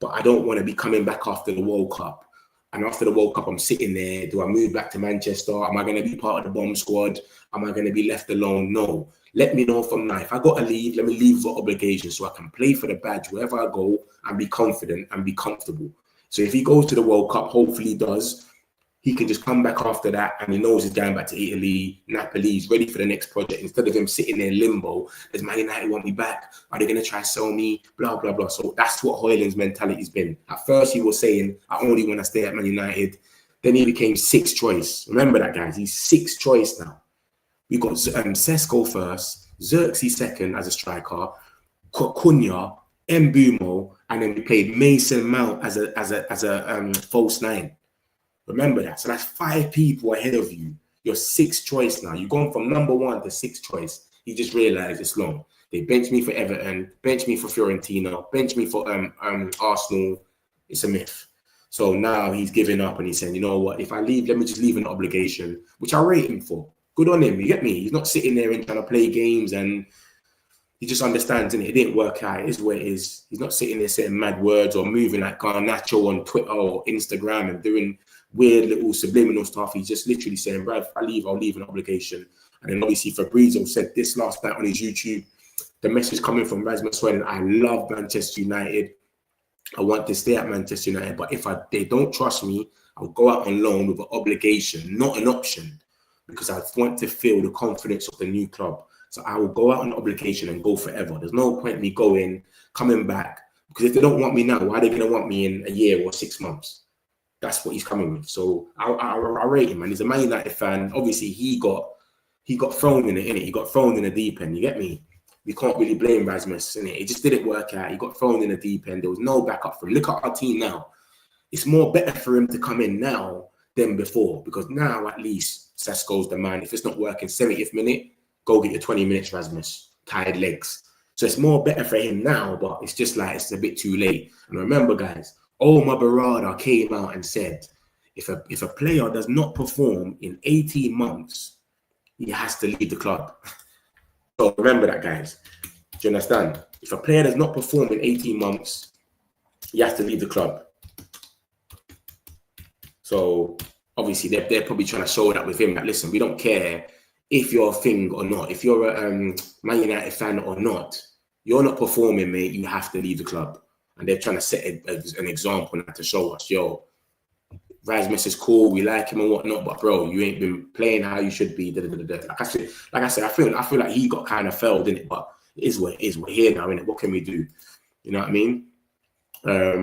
but I don't want to be coming back after the World Cup. And after the World Cup, I'm sitting there. Do I move back to Manchester? Am I going to be part of the bomb squad? Am I going to be left alone? No. Let me know from now. If I got to leave, let me leave with obligation so I can play for the badge wherever I go and be confident and be comfortable. So if he goes to the World Cup, hopefully he does, he can just come back after that, and he knows he's going back to Italy. Napoli, he's ready for the next project. Instead of him sitting there in limbo, does Man United want me back? Are they going to try and sell me? Blah, blah, blah. So that's what Hojlund's mentality's been. At first, he was saying, I only want to stay at Man United. Then he became 6th choice. Remember that, guys. He's 6th choice now. We got Sesko first, Xerxes second as a striker, Cunha, Mbumo, and then we played Mason Mount as a false 9. Remember that. So that's 5 people ahead of you. You're 6th choice now. You've gone from number 1 to 6th choice. He just realised it's long. They bench me for Everton, bench me for Fiorentina, bench me for Arsenal. It's a myth. So now he's giving up and he's saying, you know what? If I leave, let me just leave an obligation, which I rate him for. Good on him. You get me? He's not sitting there and trying to play games, and he just understands, and it didn't work out. It is what it is. He's not sitting there saying mad words or moving like Garnacho on Twitter or Instagram and doing weird little subliminal stuff. He's just literally saying, Brad, if I leave, I'll leave an obligation. And then obviously Fabrizio said this last night on his YouTube, the message coming from Rasmus Hojlund, I love Manchester United. I want to stay at Manchester United, but if they don't trust me, I'll go out on loan with an obligation, not an option, because I want to feel the confidence of the new club. So I will go out on obligation and go forever. There's no point me going, coming back, because if they don't want me now, why are they going to want me in a year or 6 months? That's what he's coming with. So I rate him, and he's a Man United fan. Obviously, he got thrown in it, innit? He got thrown in the deep end. You get me? We can't really blame Rasmus, innit? It just didn't work out. He got thrown in the deep end. There was no backup for him. Look at our team now. It's more better for him to come in now than before, because now at least Sesko's the man. If it's not working 70th minute, go get your 20 minutes, Rasmus. Tired legs. So it's more better for him now, but it's just like it's a bit too late. And remember, guys, Hojlund and Berrada came out and said, if a player does not perform in 18 months, he has to leave the club. So remember that, guys. Do you understand? If a player does not perform in 18 months, he has to leave the club. So obviously they're probably trying to show that with him, that listen, we don't care if you're a thing or not. If you're a Man United fan or not, you're not performing, mate, you have to leave the club. And they're trying to set an example now to show us, yo, Rasmus is cool, we like him and whatnot, but bro, you ain't been playing how you should be. Like I said, I feel like he got kind of failed in it, but it is what it is. We're here now, innit? What can we do? You know what I mean? Let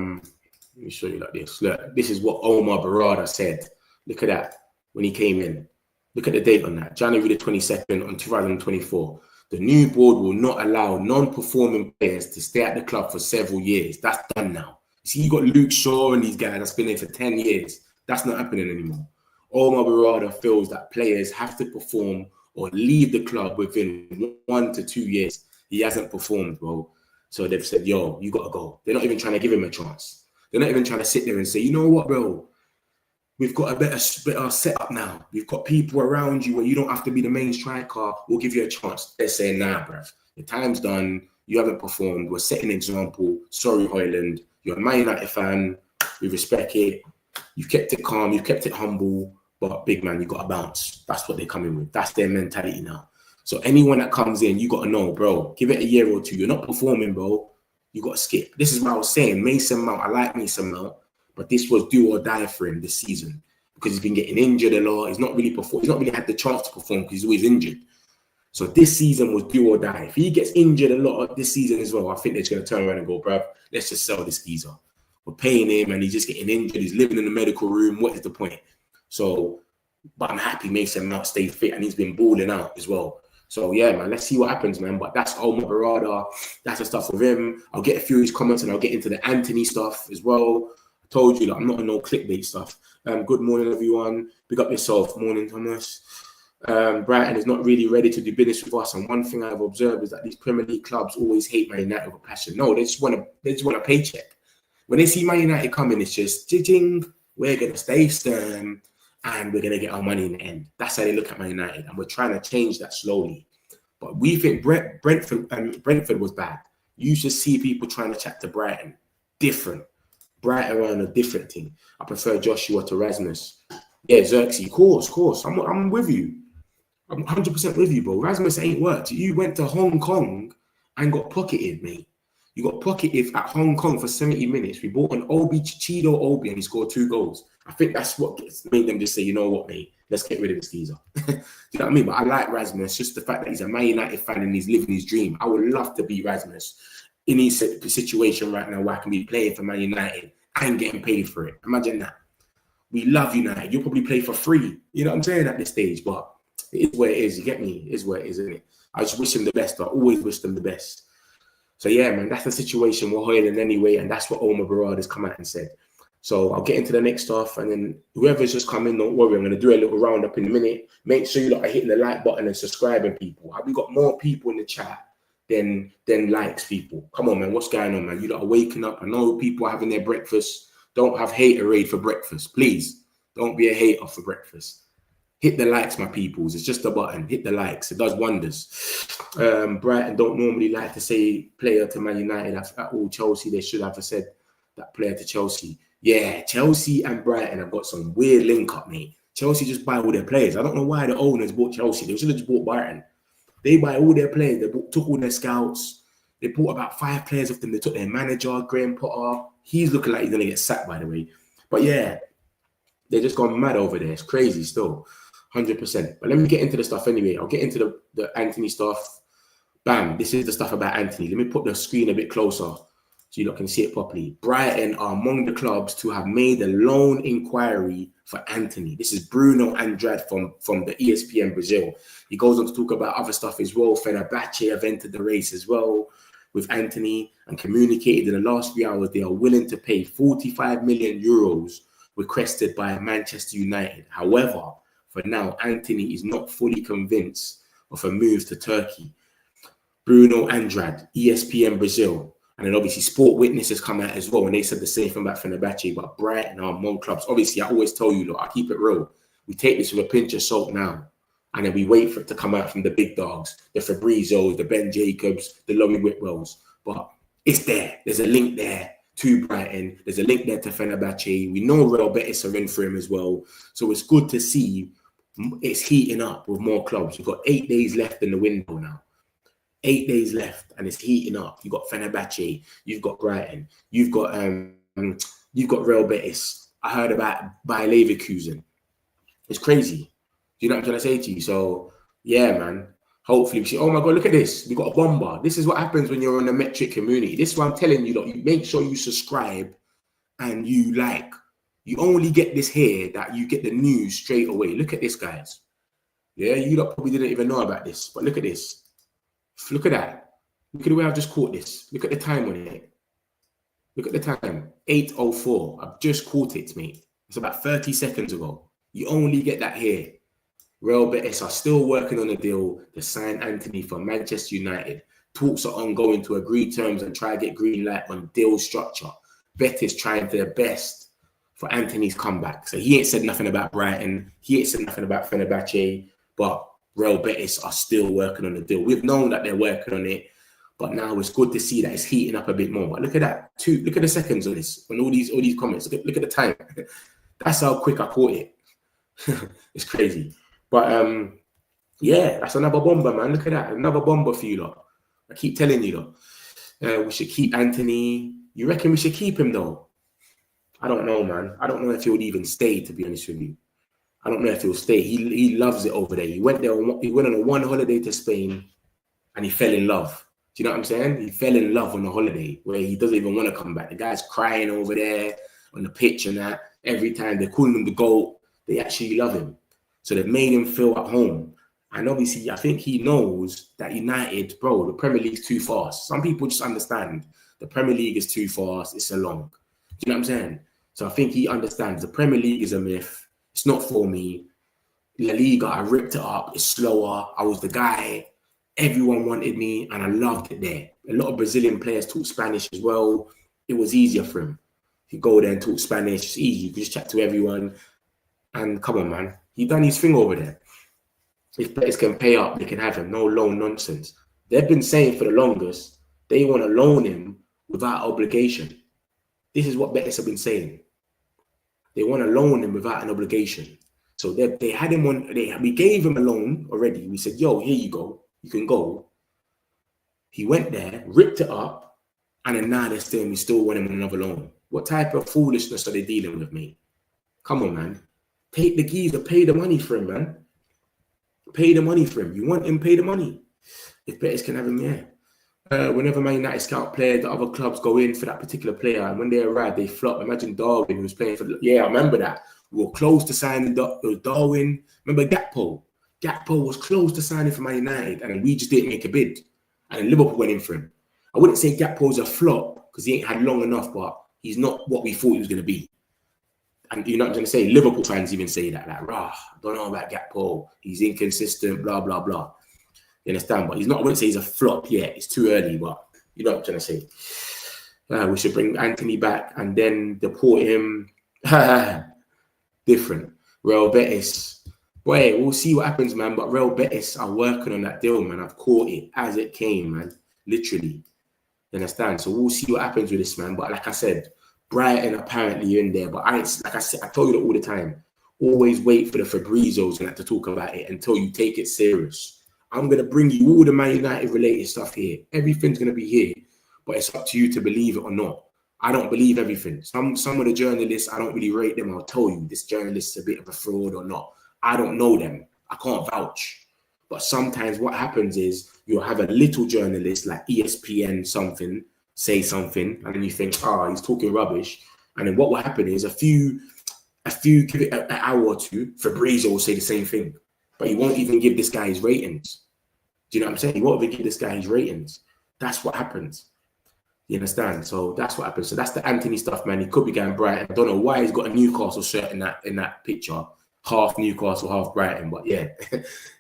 me show you like this. Look, this is what Hojlund and Berrada said. Look at that when he came in. Look at the date on that, January the 22nd on 2024. The new board will not allow non-performing players to stay at the club for several years. That's done now. See, you got Luke Shaw and these guys that's been there for 10 years. That's not happening anymore. Hojlund and Berrada feels that players have to perform or leave the club within 1 to 2 years. He hasn't performed, bro. So they've said, yo, you got to go. They're not even trying to give him a chance. They're not even trying to sit there and say, you know what, bro? We've got a better setup now. We've got people around you where you don't have to be the main striker. We'll give you a chance. They're saying, nah, bruv. Your time's done. You haven't performed. We're setting an example. Sorry, Hojlund. You're a Man United fan. We respect it. You've kept it calm. You've kept it humble. But big man, you got to bounce. That's what they're coming with. That's their mentality now. So anyone that comes in, you got to know, bro, give it a year or two. You're not performing, bro. You got to skip. This is what I was saying. Mason Mount, I like Mason Mount. But this was do or die for him this season because he's been getting injured a lot. He's not really performed. He's not really had the chance to perform because he's always injured. So this season was do or die. If he gets injured a lot this season as well, I think they're just going to turn around and go, bruv, let's just sell this geezer. We're paying him and he's just getting injured. He's living in the medical room. What is the point? So, but I'm happy Mason Mount stayed fit and he's been balling out as well. So yeah, man, let's see what happens, man. But that's Hojlund and Berrada. That's the stuff with him. I'll get a few of his comments and I'll get into the Antony stuff as well. Told you that I'm not on no clickbait stuff. Good morning, everyone. Big up yourself. Morning, Thomas. Brighton is not really ready to do business with us. And one thing I've observed is that these Premier League clubs always hate Man United with a passion. No, they just want a paycheck. When they see Man United coming, it's just jing. We're gonna stay stern and we're gonna get our money in the end. That's how they look at Man United, and we're trying to change that slowly. But we think Brentford was bad. You should see people trying to chat to Brighton. Different. Brighton on a different thing. I prefer Joshua to Rasmus. Yeah, Xerxes, of course. I'm with you. I'm 100% with you, bro. Rasmus ain't worked. You went to Hong Kong and got pocketed, mate. You got pocketed at Hong Kong for 70 minutes. We bought an Chido Obi and he scored 2 goals. I think that's what made them just say, you know what, mate, let's get rid of this geezer. Do you know what I mean? But I like Rasmus, just the fact that he's a Man United fan and he's living his dream. I would love to be Rasmus in his situation right now where I can be playing for Man United and getting paid for it. Imagine that. We love United. You'll probably play for free. You know what I'm saying at this stage, but it is where it is. You get me? It is where it is, isn't it? I just wish him the best. I always wish them the best. So yeah, man, that's the situation we're Hojlund anyway, and that's what Hojlund and Berrada has come out and said. So I'll get into the next stuff, and then whoever's just come in, don't worry, I'm going to do a little roundup in a minute. Make sure you lot are hitting the like button and subscribing, people. Have we got more people in the chat than likes, people? Come on, man, what's going on, man? You lot are waking up. I know people are having their breakfast. Don't have haterade for breakfast, please. Don't be a hater for breakfast. Hit the likes, my peoples. It's just a button. Hit the likes. It does wonders. Brighton don't normally like to say player to Man United at all. Chelsea, they should have said that player to Chelsea. Yeah, Chelsea and Brighton have got some weird link up, mate. Chelsea just buy all their players. I don't know why the owners bought Chelsea. They should have just bought Brighton. They buy all their players. They took all their scouts. They bought about 5 players of them. They took their manager, Graham Potter. He's looking like he's going to get sacked, by the way. But yeah, they're just gone mad over there. It's crazy still, 100%. But let me get into the stuff anyway. I'll get into the Antony stuff. Bam, this is the stuff about Antony. Let me put the screen a bit closer so you lot can see it properly. Brighton are among the clubs to have made a loan inquiry for Antony. This is Bruno Andrade from the ESPN Brazil. He goes on to talk about other stuff as well. Fenerbahce have entered the race as well with Antony and communicated in the last 3 hours they are willing to pay 45 million euros requested by Manchester United. However, for now, Antony is not fully convinced of a move to Turkey. Bruno Andrade, ESPN Brazil. And then obviously Sport Witness has come out as well, and they said the same thing about Fenerbahce, but Brighton are among clubs. Obviously, I always tell you, look, I keep it real. We take this with a pinch of salt now, and then we wait for it to come out from the big dogs, the Fabrizos, the Ben Jacobs, the Laurie Whitwells. But it's there. There's a link there to Brighton. There's a link there to Fenerbahce. We know Real Betis are in for him as well. So it's good to see it's heating up with more clubs. We've got 8 days left in the window now. 8 days left, and it's heating up. You've got Fenerbahce, you've got Brighton, you've got Real Betis. I heard about Bayer Leverkusen. It's crazy. Do you know what I'm trying to say to you? So yeah, man. Hopefully we see. Oh my God, look at this. We got a bomber. This is what happens when you're in the metric community. This is what I'm telling you. Look, you make sure you subscribe and you like. You only get this here that you get the news straight away. Look at this, guys. Yeah, you lot probably didn't even know about this, but look at this. Look at that. Look at the way I've just caught this. Look at the time on it. Look at the time. 8:04. I've just caught it, mate. It's about 30 seconds ago. You only get that here. Real Betis are still working on a deal to sign Antony for Manchester United. Talks are ongoing to agree terms and try to get green light on deal structure. Betis trying their best for Antony's comeback. So he ain't said nothing about Brighton. He ain't said nothing about Fenerbahce. But Real Betis are still working on the deal. We've known that they're working on it, but now it's good to see that it's heating up a bit more. But look at that. Look at the seconds on this, on all these comments. Look at the time. That's how quick I caught it. It's crazy. But yeah, that's another bomber, man. Look at that. Another bomber for you lot. I keep telling you lot. We should keep Antony. You reckon we should keep him though? I don't know, man. I don't know if he would even stay, to be honest with you. I don't know if he'll stay. He loves it over there. He went there. He went on one holiday to Spain, and he fell in love. Do you know what I'm saying? He fell in love on the holiday where he doesn't even want to come back. The guy's crying over there on the pitch and that. Every time they're calling him the GOAT, they actually love him. So they've made him feel at home. And obviously, I think he knows that United, bro, the Premier League's too fast. Some people just understand the Premier League is too fast. It's so long. Do you know what I'm saying? So I think he understands the Premier League is a myth. It's not for me. La Liga, I ripped it up. It's slower. I was the guy. Everyone wanted me, and I loved it there. A lot of Brazilian players talk Spanish as well. It was easier for him. You go there and talk Spanish. It's easy. You can just chat to everyone. And come on, man. He done his thing over there. If players can pay up, they can have him. No loan nonsense. They've been saying for the longest, they want to loan him without obligation. This is what Betis have been saying. They want to loan him without an obligation. So they had him on, we gave him a loan already. We said, yo, here you go. You can go. He went there, ripped it up, and then now they're saying we still want him on another loan. What type of foolishness are they dealing with, me? Come on, man. Take the geezer, pay the money for him, man. Pay the money for him. You want him, pay the money. If Betis can have him, yeah. Whenever Man United scout players, the other clubs go in for that particular player, and when they arrive, they flop. Imagine Darwin, who was playing for. Yeah, I remember that. We were close to signing Darwin. Remember Gakpo? Gakpo was close to signing for Man United, and we just didn't make a bid. And then Liverpool went in for him. I wouldn't say Gakpo's a flop because he ain't had long enough, but he's not what we thought he was going to be. And you're not going to say Liverpool fans even say that, like, rah, don't know about Gakpo. He's inconsistent, blah, blah, blah. You understand? But he's not, I wouldn't say he's a flop yet. It's too early, but you know what I'm trying to say. We should bring Antony back and then deport him. Different. Real Betis. Boy, we'll see what happens, man. But Real Betis are working on that deal, man. I've caught it as it came, man. Literally. You understand? So we'll see what happens with this, man. But like I said, Brighton apparently in there. But like I said, I tell you that all the time. Always wait for the Fabrizos and that to talk about it until you take it serious. I'm going to bring you all the Man United related stuff here. Everything's going to be here. But it's up to you to believe it or not. I don't believe everything. Some of the journalists, I don't really rate them. I'll tell you, this journalist is a bit of a fraud or not. I don't know them. I can't vouch. But sometimes what happens is you'll have a little journalist like ESPN something, say something, and then you think, oh, he's talking rubbish. And then what will happen is a few, give it an hour or two, Fabrizio will say the same thing. But he won't even give this guy his ratings. Do you know what I'm saying? He won't even give this guy his ratings. That's what happens. You understand? So that's what happens. So that's the Antony stuff, man. He could be going Brighton. I don't know why he's got a Newcastle shirt in that picture. Half Newcastle, half Brighton. But yeah,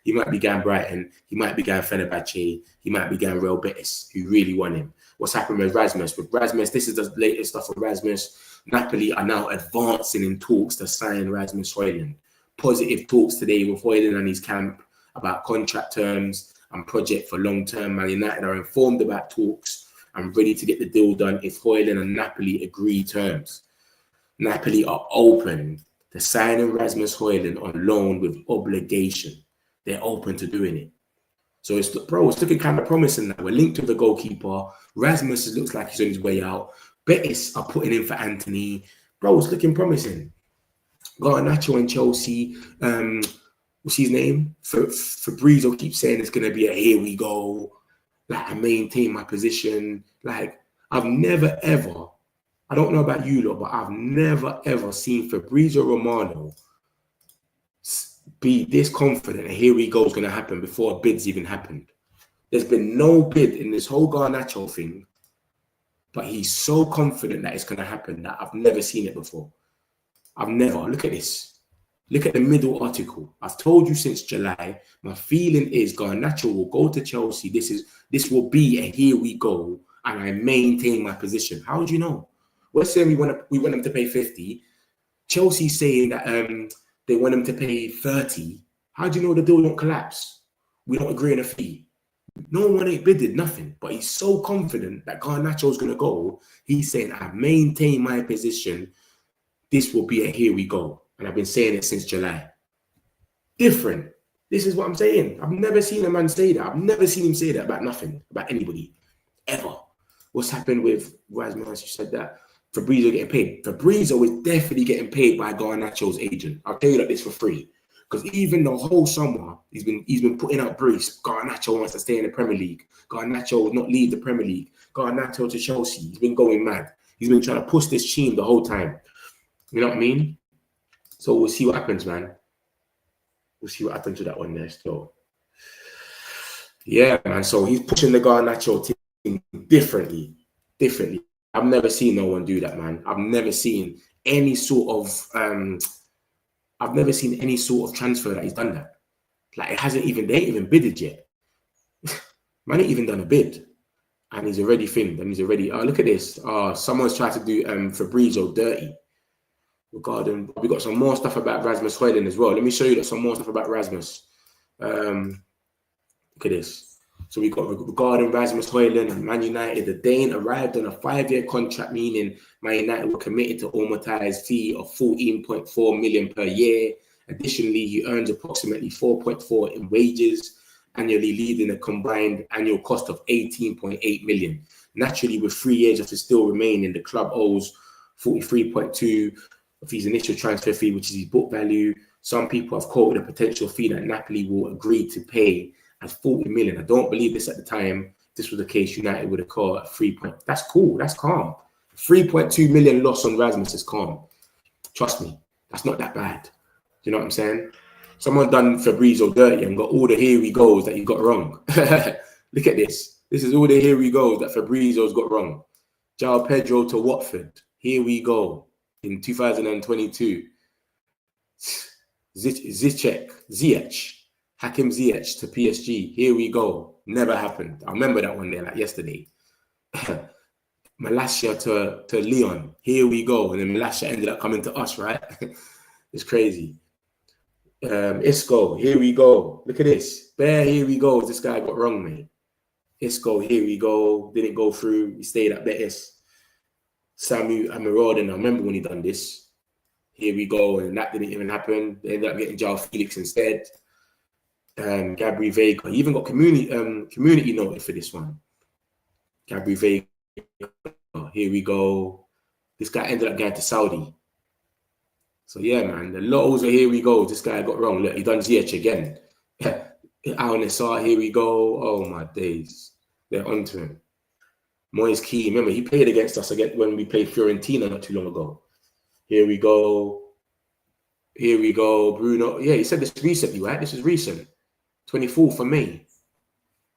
he might be going Brighton. He might be going Fenerbahce. He might be going Real Betis, who really want him. What's happened with Rasmus? With Rasmus, this is the latest stuff with Rasmus. Napoli are now advancing in talks to sign Rasmus Hojlund. Positive talks today with Hojlund and his camp about contract terms and project for long-term. Man United are informed about talks and ready to get the deal done if Hojlund and Napoli agree terms. Napoli are open to signing Rasmus Hojlund on loan with obligation. They're open to doing it. So it's looking kind of promising now. We're linked to the goalkeeper. Rasmus looks like he's on his way out. Betis are putting in for Antony. Bro, it's looking promising. Garnacho and Chelsea. What's his name? Fabrizio keeps saying it's going to be a here we go. Like, I maintain my position. Like, I've never ever, I don't know about you lot, but I've never ever seen Fabrizio Romano be this confident and here we go is going to happen before a bid's even happened. There's been no bid in this whole Garnacho thing, but he's so confident that it's going to happen that I've never seen it before. I've never. Look at this. Look at the middle article. I've told you since July, my feeling is Garnacho will go to Chelsea. This will be a here we go, and I maintain my position. How do you know? We're saying we want them to pay 50. Chelsea's saying that they want them to pay 30. How do you know the deal don't collapse? We don't agree on a fee. No one ain't bidded nothing, but he's so confident that Garnacho's going to go. He's saying, I maintain my position. This will be a here we go. And I've been saying it since July. Different. This is what I'm saying. I've never seen a man say that. I've never seen him say that about nothing, about anybody, ever. What's happened with Rasmus? You said that Fabrizio getting paid. Fabrizio is definitely getting paid by Garnacho's agent. I'll tell you that this for free. Because even the whole summer, he's been putting out briefs. Garnacho wants to stay in the Premier League. Garnacho will not leave the Premier League. Garnacho to Chelsea. He's been going mad. He's been trying to push this team the whole time. You know what I mean? So we'll see what happens, man. We'll see what happens to that one there still. Yeah, man. So he's pushing the Garnacho team differently. I've never seen no one do that, man. I've never seen any sort of transfer that he's done that. Like, they ain't even bidded yet. Man ain't even done a bid. And he's already filmed. And he's already, look at this. Someone's tried to do Fabrizio dirty. Regarding, we got some more stuff about Rasmus Hojlund as well. Let me show you some more stuff about Rasmus. Look at this. So we got regarding Rasmus Hojlund and Man United. The Dane arrived on a 5-year contract, meaning Man United were committed to amortized fee of 14.4 million per year. Additionally, he earns approximately 4.4 in wages annually, leading a combined annual cost of 18.8 million. Naturally, with 3 years to still remain in, the club owes 43.2 of his initial transfer fee, which is his book value. Some people have quoted a potential fee that Napoli will agree to pay as 40 million. I don't believe this at the time. If this was the case, United would have called at 3 point. That's cool. That's calm. 3.2 million loss on Rasmus is calm. Trust me, that's not that bad. Do you know what I'm saying? Someone done Fabrizio dirty and got all the here we goes that he got wrong. Look at this. This is all the here we goes that Fabrizio's got wrong. João Pedro to Watford. Here we go. In 2022. Ziyech. Hakim Ziyech to PSG. Here we go. Never happened. I remember that one there like yesterday. Malacia to Lyon. Here we go. And then Malacia ended up coming to us, right? It's crazy. Isco, here we go. Look at this. Bear, here we go. This guy got wrong, mate. Isco, here we go. Didn't go through. He stayed at Betis. Samu Amiraden, I remember when he done this. Here we go. And that didn't even happen. They ended up getting João Felix instead. Gabri Vega. He even got community noted for this one. Gabri Vega. Here we go. This guy ended up going to Saudi. So yeah, man, the lows are here we go. This guy got wrong. Look, he done Ziyech again. Al Nassr, here we go. Oh my days. They're onto him. Moise Kean. Remember, he played against us again when we played Fiorentina not too long ago. Here we go. Here we go. Bruno. Yeah, he said this recently, right? This is recent. 24th of May.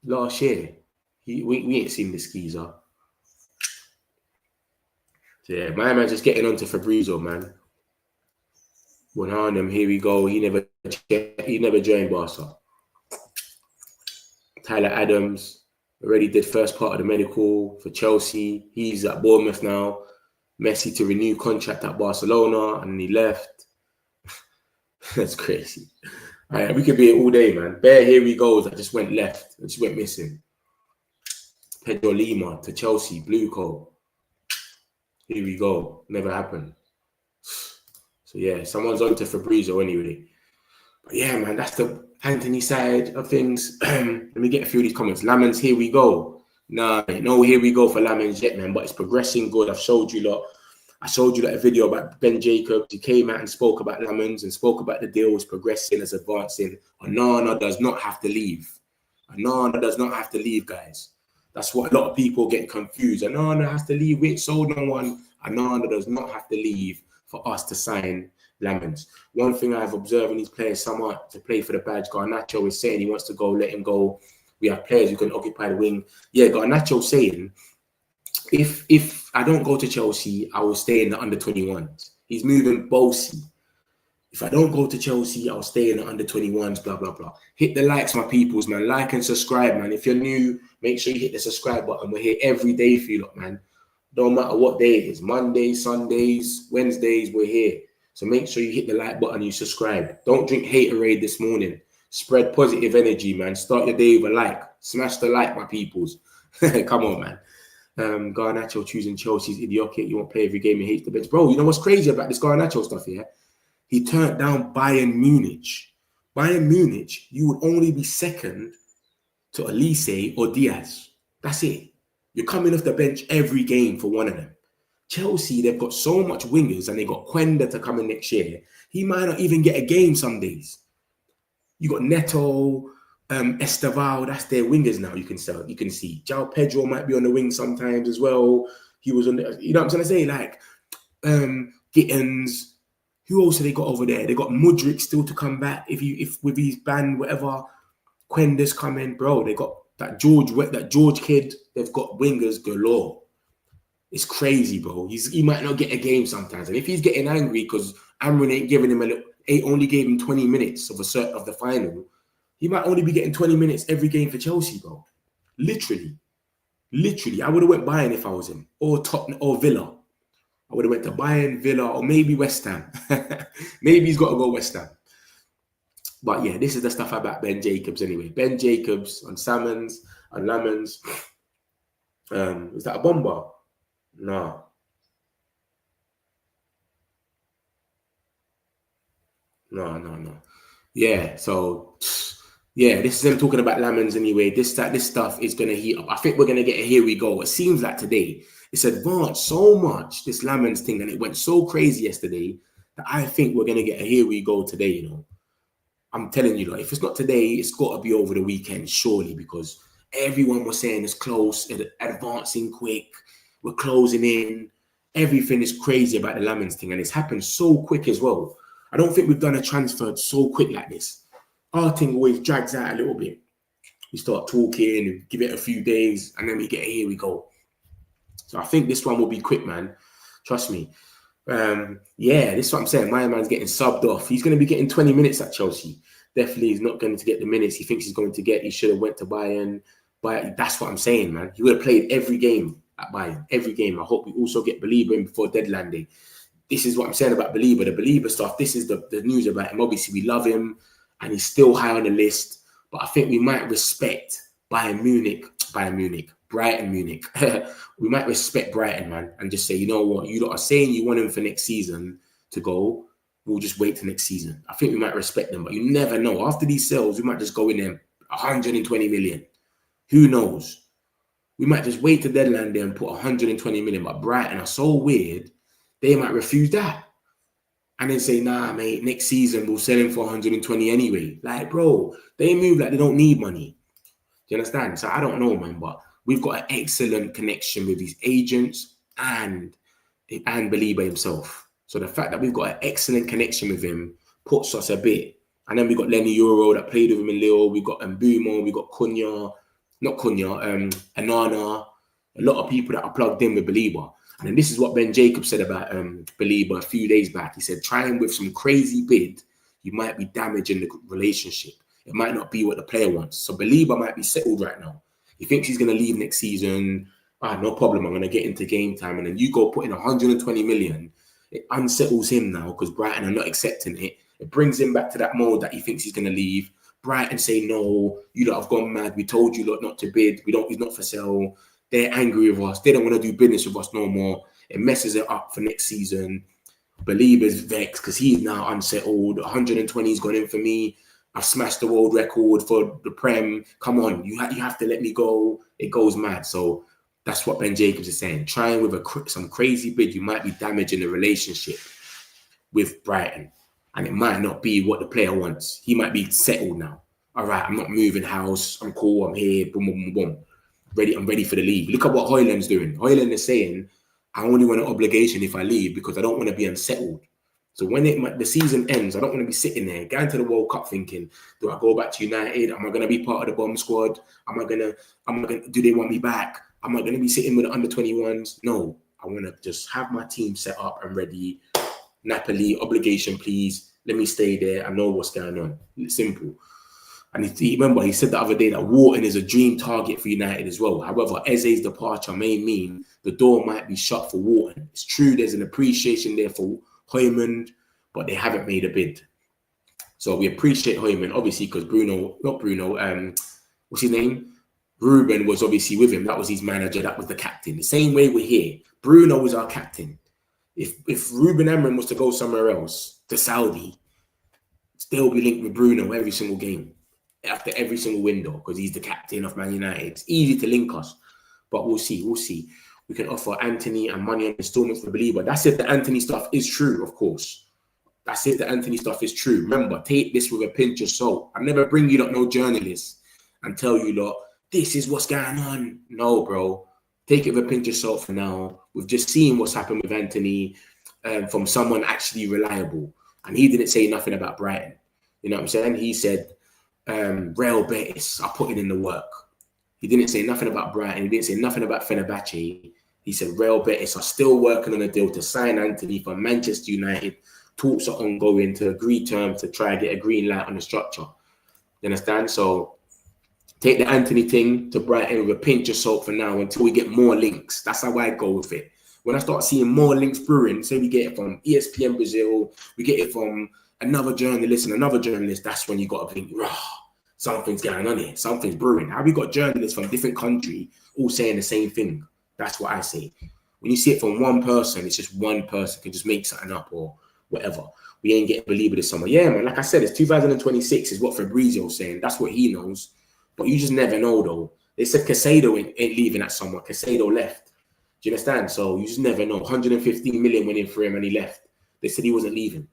Last year. We ain't seen this geezer. So yeah, my man's just getting onto Fabrizio, man. Onana, here we go. He never joined Barca. Tyler Adams already did first part of the medical for Chelsea. He's at Bournemouth now. Messi to renew contract at Barcelona, and he left. That's crazy. All right, we could be here all day, man. Bear, here he goes. I just went left. I just went missing. Pedro Lima to Chelsea, blue coat. Here we go. Never happened. So yeah, someone's on to Fabrizio anyway. But yeah, man, that's the Antony side of things. Let me get a few of these comments. Lammens, here we go. Nah, no, here we go for Lammens yet, man. But it's progressing good. I've showed you lot. I showed you that a video about Ben Jacobs. He came out and spoke about Lammens and spoke about the deal. It's progressing, it's advancing. Onana does not have to leave. Onana does not have to leave, guys. That's what a lot of people get confused. Onana has to leave. We ain't sold no one. Onana does not have to leave for us to sign Lammens. One thing I've observed in these players somewhat to play for the badge, Garnacho is saying he wants to go, let him go. We have players who can occupy the wing. Yeah, Garnacho saying, if I don't go to Chelsea, I will stay in the under-21s. He's moving bossy. If I don't go to Chelsea, I'll stay in the under-21s, blah, blah, blah. Hit the likes, my peoples, man. Like and subscribe, man. If you're new, make sure you hit the subscribe button. We're here every day for you lot, man. Don't matter what day it is. Mondays, Sundays, Wednesdays, we're here. So make sure you hit the like button and you subscribe. Don't drink haterade this morning. Spread positive energy, man. Start your day with a like. Smash the like, my peoples. Come on, man. Garnacho choosing Chelsea's idiotic. You won't play every game. He hates the bench. Bro, you know what's crazy about this Garnacho stuff here? He turned down Bayern Munich. Bayern Munich, you would only be second to Elise or Diaz. That's it. You're coming off the bench every game for one of them. Chelsea, they've got so much wingers and they got Quenda to come in next year. He might not even get a game some days. You got Neto, Esteval, that's their wingers now. You can see. João Pedro might be on the wing sometimes as well. He was on the, you know what I'm trying to say? Like Gittins. Who else have they got over there? They got Mudryk still to come back. If with his band, whatever, Quenda's coming, bro. They got that George kid. They've got wingers galore. It's crazy, bro. He might not get a game sometimes, and if he's getting angry because Amrin ain't giving him only gave him 20 minutes of the final, he might only be getting 20 minutes every game for Chelsea, bro. Literally, I would have went Bayern if I was him, or Tottenham or Villa. I would have went to Bayern, Villa, or maybe West Ham. Maybe he's got to go West Ham. But yeah, this is the stuff about Ben Jacobs anyway. Ben Jacobs on Salmons, on Lammens. Is that a bomber? No. No. Yeah, so yeah, this is them talking about Lammens anyway. This stuff is going to heat up. I think we're going to get a here we go. It seems like today it's advanced so much, this Lammens thing, and it went so crazy yesterday that I think we're going to get a here we go today, you know. I'm telling you, like, if it's not today, it's got to be over the weekend, surely, because everyone was saying it's close, advancing quick, we're closing in. Everything is crazy about the Lammens thing, and it's happened so quick as well. I don't think we've done a transfer so quick like this. Our thing always drags out a little bit. We start talking, give it a few days, and then we get here we go. So I think this one will be quick, man. Trust me. Yeah, this is what I'm saying. My man's getting subbed off. He's going to be getting 20 minutes at Chelsea. Definitely he's not going to get the minutes he thinks he's going to get. He should have went to Bayern. But that's what I'm saying, man. He would have played every game at Bayern. Every game. I hope we also get Baleba in before deadline day. This is what I'm saying about Baleba. The Baleba stuff, this is the news about him. Obviously, we love him, and he's still high on the list. But I think we might respect Brighton Munich. We might respect Brighton, man, and just say, you know what, you lot are saying you want him for next season to go. We'll just wait till next season. I think we might respect them, but you never know. After these sales, we might just go in there 120 million. Who knows? We might just wait to deadline day and put 120 million. But Brighton are so weird, they might refuse that. And then say, nah, mate, next season we'll sell him for 120 anyway. Like, bro, they move like they don't need money. Do you understand? So I don't know, man, but we've got an excellent connection with his agents and Baleba himself. So the fact that we've got an excellent connection with him puts us a bit. And then we got Lenny Euro that played with him in Lille. We got Mbumo. We got Onana. A lot of people that are plugged in with Baleba. And then this is what Ben Jacobs said about Baleba a few days back. He said, trying with some crazy bid, you might be damaging the relationship. It might not be what the player wants. So Baleba might be settled right now. He thinks he's going to leave next season. No problem. I'm going to get into game time. And then you go put in 120 million. It unsettles him now because Brighton are not accepting it. It brings him back to that mode that he thinks he's going to leave. Brighton say, no, you lot have gone mad. We told you lot not to bid. He's not for sale. They're angry with us. They don't want to do business with us no more. It messes it up for next season. Baleba's vexed because he's now unsettled. 120's gone in for me. I've smashed the world record for the Prem. Come on, you have to let me go. It goes mad. So that's what Ben Jacobs is saying. Trying with some crazy bid, you might be damaging the relationship with Brighton. And it might not be what the player wants. He might be settled now. All right, I'm not moving house. I'm cool. I'm here. Boom, boom, boom, boom. I'm ready for the league. Look at what Hojlund's doing. Hojlund is saying, I only want an obligation if I leave because I don't want to be unsettled. So when the season ends, I don't want to be sitting there going to the World Cup thinking, do I go back to United? Am I going to be part of the bomb squad? Do they want me back? Am I going to be sitting with the under-21s? No, I want to just have my team set up and ready. Napoli, obligation, please. Let me stay there. I know what's going on. It's simple. And remember, he said the other day that Wharton is a dream target for United as well. However, Eze's departure may mean the door might be shut for Wharton. It's true there's an appreciation there for Hojlund, but they haven't made a bid. So we appreciate Hojlund, obviously, because what's his name? Ruben was obviously with him. That was his manager. That was the captain. The same way we're here. Bruno was our captain. If Ruben Amorim was to go somewhere else, to Saudi, still be linked with Bruno every single game, after every single window, because he's the captain of Man United. It's easy to link us, but we'll see. We can offer Antony and money on installments for Baleba. That's if the Antony stuff is true, of course. That's if the Antony stuff is true. Remember, take this with a pinch of salt. I never bring you no journalists and tell you lot, this is what's going on. No, bro. Take it with a pinch of salt for now. We've just seen what's happened with Antony from someone actually reliable. And he didn't say nothing about Brighton. You know what I'm saying? He said, Real Betis are putting in the work. He didn't say nothing about Brighton. He didn't say nothing about Fenerbahce. He said Real Betis are still working on a deal to sign Antony for Manchester United. Talks are ongoing to agree terms to try and get a green light on the structure. You understand? So take the Antony thing to Brighton with a pinch of salt for now until we get more links. That's how I go with it. When I start seeing more links brewing, say we get it from ESPN Brazil, we get it from another journalist and another journalist, that's when you got to think, rah, something's going on here. Something's brewing. How we got journalists from different countries all saying the same thing? That's what I say. When you see it from one person, it's just one person can just make something up or whatever. We ain't getting Baleba this summer. Yeah, man, like I said, it's 2026 is what Fabrizio's saying. That's what he knows. But you just never know, though. They said Casado ain't leaving that summer. Casado left. Do you understand? So you just never know. 115 million went in for him and he left. They said he wasn't leaving.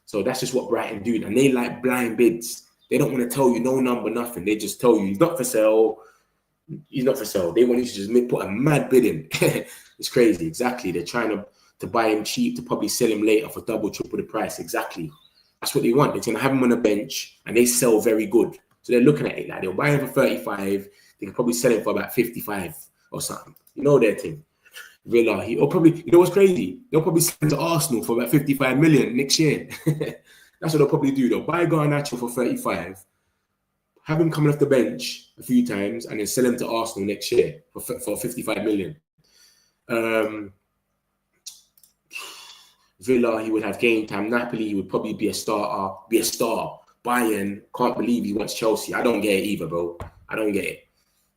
So that's just what Brighton do. And they like blind bids. They don't want to tell you no number, nothing. They just tell you he's not for sale. He's not for sale. They want you to just put a mad bid in. It's crazy. Exactly. They're trying to buy him cheap to probably sell him later for double, triple the price. Exactly. That's what they want. They're going to have him on the bench and they sell very good. So they're looking at it like they'll buy him for 35. They can probably sell him for about 55 or something. You know their thing. Villa, or probably, you know what's crazy? They'll probably sell him to Arsenal for about 55 million next year. That's what they'll probably do. They'll buy Garnacho for 35, have him coming off the bench a few times, and then sell him to Arsenal next year for 55 million. Villa, he would have game time. Napoli, he would probably be a starter, be a star. Bayern, can't believe he wants Chelsea. I don't get it either, bro. I don't get it.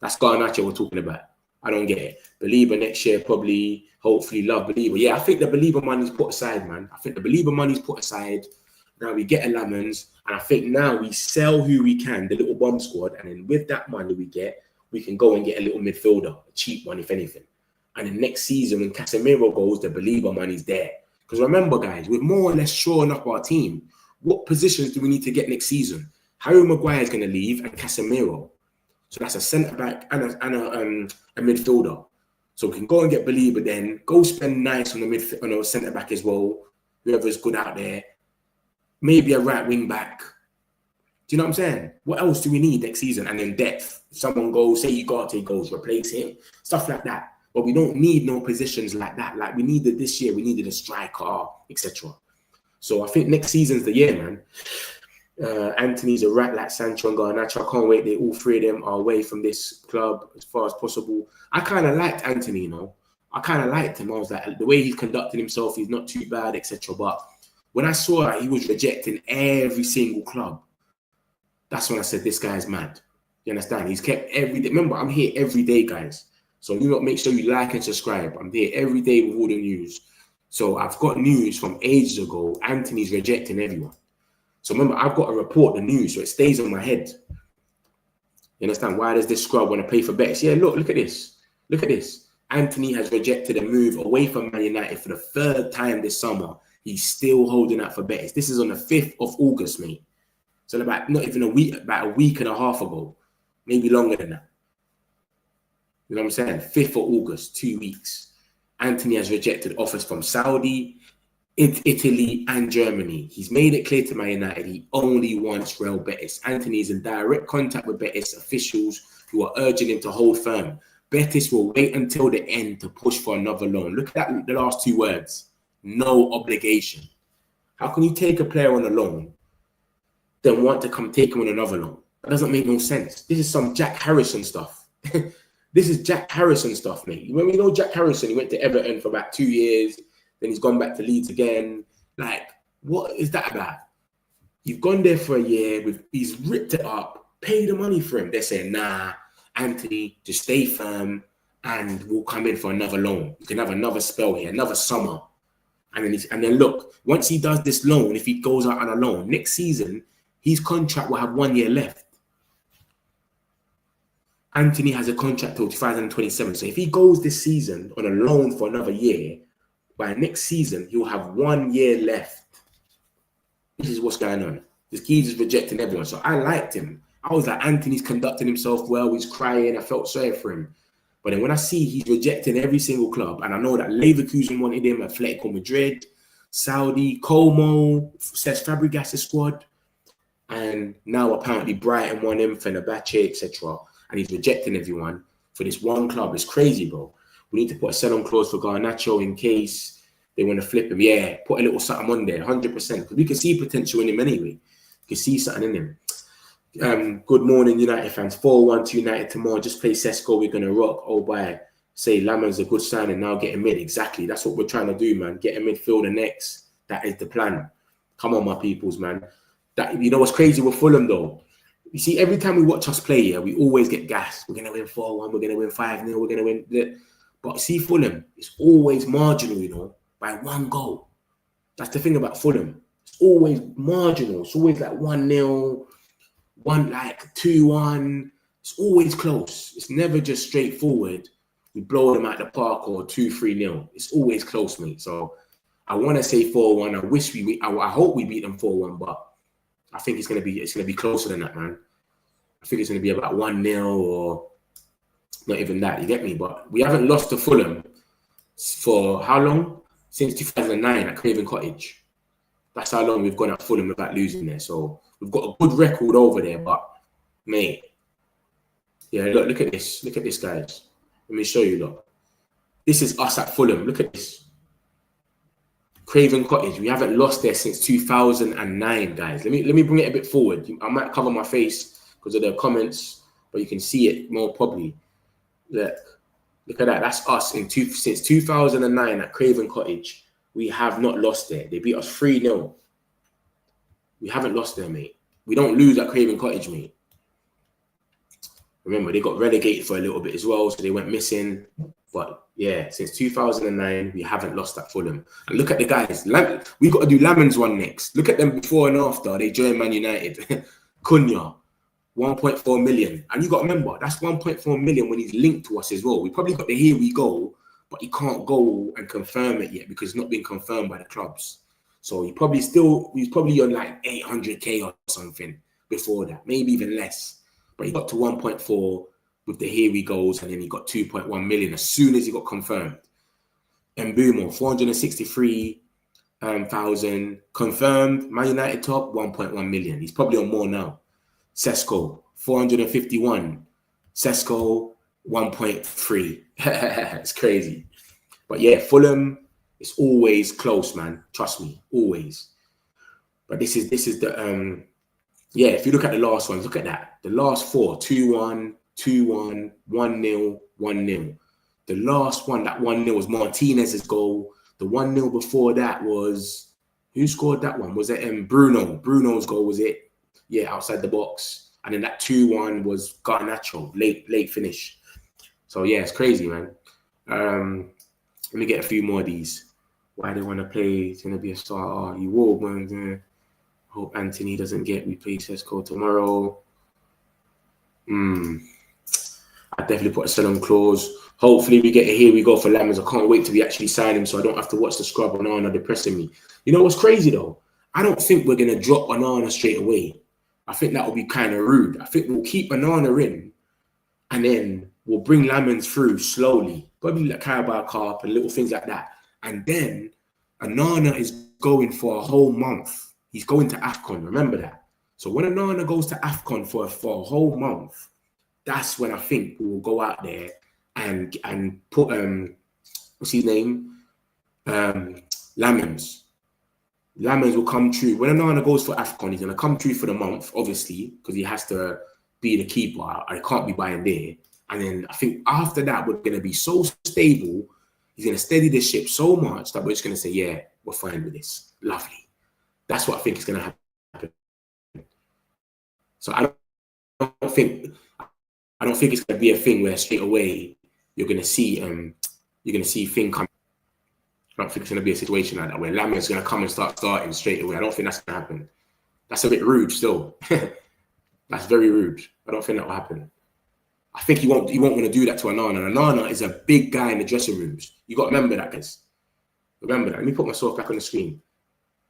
That's Garnacho we're talking about. I don't get it. Baleba next year, probably, hopefully, love Baleba. Yeah, I think the Baleba money's put aside, man. I think the Baleba money's put aside. Now we get a Lammens, and I think now we sell who we can, the little bomb squad, and then with that money we get, we can go and get a little midfielder, a cheap one, if anything. And then next season, when Casemiro goes, the Baleba money's there. Because remember, guys, we're more or less shoring up our team. What positions do we need to get next season? Harry Maguire's going to leave, and Casemiro. So that's a centre-back and a midfielder. So we can go and get Baleba then, go spend nice on the centre-back as well, whoever's good out there. Maybe a right wing-back. Do you know what I'm saying? What else do we need next season? And then depth. If someone goes, say Ugarte goes, replace him. Stuff like that. But we don't need no positions like that. Like we needed this year, we needed a striker, etc. So I think next season's the year, man. Antony's a rat like Sancho and Garnacho. I can't wait. All three of them are away from this club as far as possible. I kind of liked Antony, you know. I kind of liked him. I was like, the way he's conducting himself, he's not too bad, etc. But when I saw that he was rejecting every single club, that's when I said, this guy's mad. You understand? He's kept every day. Remember, I'm here every day, guys. So you know, make sure you like and subscribe. I'm here every day with all the news. So I've got news from ages ago. Antony's rejecting everyone. So remember, I've got to report the news, so it stays on my head. You understand? Why does this scrub want to play for Betis? Yeah, look at this. Look at this. Antony has rejected a move away from Man United for the third time this summer. He's still holding out for Betis. This is on the 5th of August, mate. So about not even a week, about a week and a half ago. Maybe longer than that. You know what I'm saying? 5th of August, 2 weeks. Antony has rejected offers from Saudi, Italy, and Germany. He's made it clear to Man United he only wants Real Betis. Antony is in direct contact with Betis officials who are urging him to hold firm. Betis will wait until the end to push for another loan. Look at the last two words. No obligation. How can you take a player on a loan, then want to come take him on another loan? That doesn't make no sense. This is some Jack Harrison stuff. This is Jack Harrison stuff, mate. When we know Jack Harrison, he went to Everton for about 2 years. Then he's gone back to Leeds again. Like, what is that about? You've gone there for a year. He's ripped it up. Pay the money for him. They're saying, nah, Antony, just stay firm and we'll come in for another loan. You can have another spell here, another summer. And then look, once he does this loan, if he goes out on a loan, next season, his contract will have 1 year left. Antony has a contract till 2027. So if he goes this season on a loan for another year, by next season, he'll have 1 year left. This is what's going on. This kid is rejecting everyone. So I liked him. I was like, Antony's conducting himself well. He's crying. I felt sorry for him. But then when I see he's rejecting every single club, and I know that Leverkusen wanted him, Atletico Madrid, Saudi, Como, says Fabregas' squad, and now apparently Brighton want him, Fenerbahce, etc. And he's rejecting everyone for this one club. It's crazy, bro. We need to put a sell-on clause for Garnacho in case they want to flip him. Yeah, put a little something on there, 100%. Because we can see potential in him anyway. We can see something in him. Good morning, United fans. 4-1 to United tomorrow. Just play Sesko. We're going to rock. Oh, bye. Say Lammens a good signing. Now get him mid. Exactly. That's what we're trying to do, man. Get a midfielder next. That is the plan. Come on, my peoples, man. That, you know what's crazy with Fulham, though? You see, every time we watch us play here, we always get gassed. We're going to win 4-1. We're going to win 5-0. We're going to win. But see, Fulham, it's always marginal, you know, by 1 goal. That's the thing about Fulham. It's always marginal. It's always like 1-0, 2-1. It's always close. It's never just straightforward. We blow them out the park or 2-3-0. It's always close, mate. So I want to say 4-1. I wish I hope we beat them 4-1, but I think it's gonna be closer than that, man. I think it's gonna be about 1-0 or not even that. You get me? But we haven't lost to Fulham for how long? Since 2009 at Craven Cottage. That's how long we've gone at Fulham without losing there. So we've got a good record over there, but mate, yeah, look at this. Look at this, guys. Let me show you, look. This is us at Fulham. Look at this. Craven Cottage. We haven't lost there since 2009, guys. Let me bring it a bit forward. I might cover my face because of the comments, but you can see it more probably. Look at that. That's us since 2009 at Craven Cottage. We have not lost there. They beat us 3-0. We haven't lost there, mate. We don't lose at Craven Cottage, mate. Remember, they got relegated for a little bit as well, so they went missing. But yeah, since 2009, we haven't lost at Fulham. And look at the guys. We got to do Lammens one next. Look at them before and after. They joined Man United. Cunha, 1.4 million. And you got to remember, that's 1.4 million when he's linked to us as well. We probably got the here we go, but he can't go and confirm it yet because it's not been confirmed by the clubs. So he's probably on like 800k or something before that, maybe even less. But he got to 1.4 with the here we goes, and then he got 2.1 million as soon as he got confirmed. Mbumo, 463,000 confirmed. Man United top, 1.1 million. He's probably on more now. Sesko, 451. Sesko, 1.3. It's crazy. But yeah, Fulham, it's always close, man. Trust me, always. But this is the yeah, if you look at the last ones, look at that. The last four, 2-1, 2-1, 1-0, 1-0. The last one, that 1-0 was Martinez's goal. The 1-0 before that was, who scored that one? Was it Bruno? Bruno's goal, was it? Yeah, outside the box. And then that 2-1 was Garnacho, late finish. So yeah, it's crazy, man. Let me get a few more of these. Why they want to play? It's going to be a starter. You will, man. Hope Antony doesn't get replaced Sesko tomorrow. I definitely put a sell-on clause. Hopefully we get a here we go for Lammens. I can't wait till we actually sign him so I don't have to watch the scrub on Onana depressing me. You know what's crazy though? I don't think we're going to drop Onana straight away. I think that would be kind of rude. I think we'll keep Onana in and then we'll bring Lammens through slowly. Probably like Carabao Cup and little things like that. And then Onana is going for a whole month. He's going to AFCON, remember that. So when Onana goes to AFCON for a whole month, that's when I think we will go out there and put what's his name? Lammens. Lammens will come true. When Onana goes for AFCON, he's gonna come true for the month, obviously, because he has to be the keeper. I can't be buying there. And then I think after that, we're gonna be so stable. He's gonna steady the ship so much that we're just gonna say, yeah, we're fine with this. Lovely. That's what I think is going to happen. So I don't think it's going to be a thing where straight away you're going to see Finn come. I don't think it's going to be a situation like that where Lammens is going to come and start starting straight away. I don't think that's going to happen. That's a bit rude still. That's very rude. I don't think that will happen. I think he won't want to do that to Onana. Onana is a big guy in the dressing rooms. You got to remember that, guys. Remember that. Let me put myself back on the screen.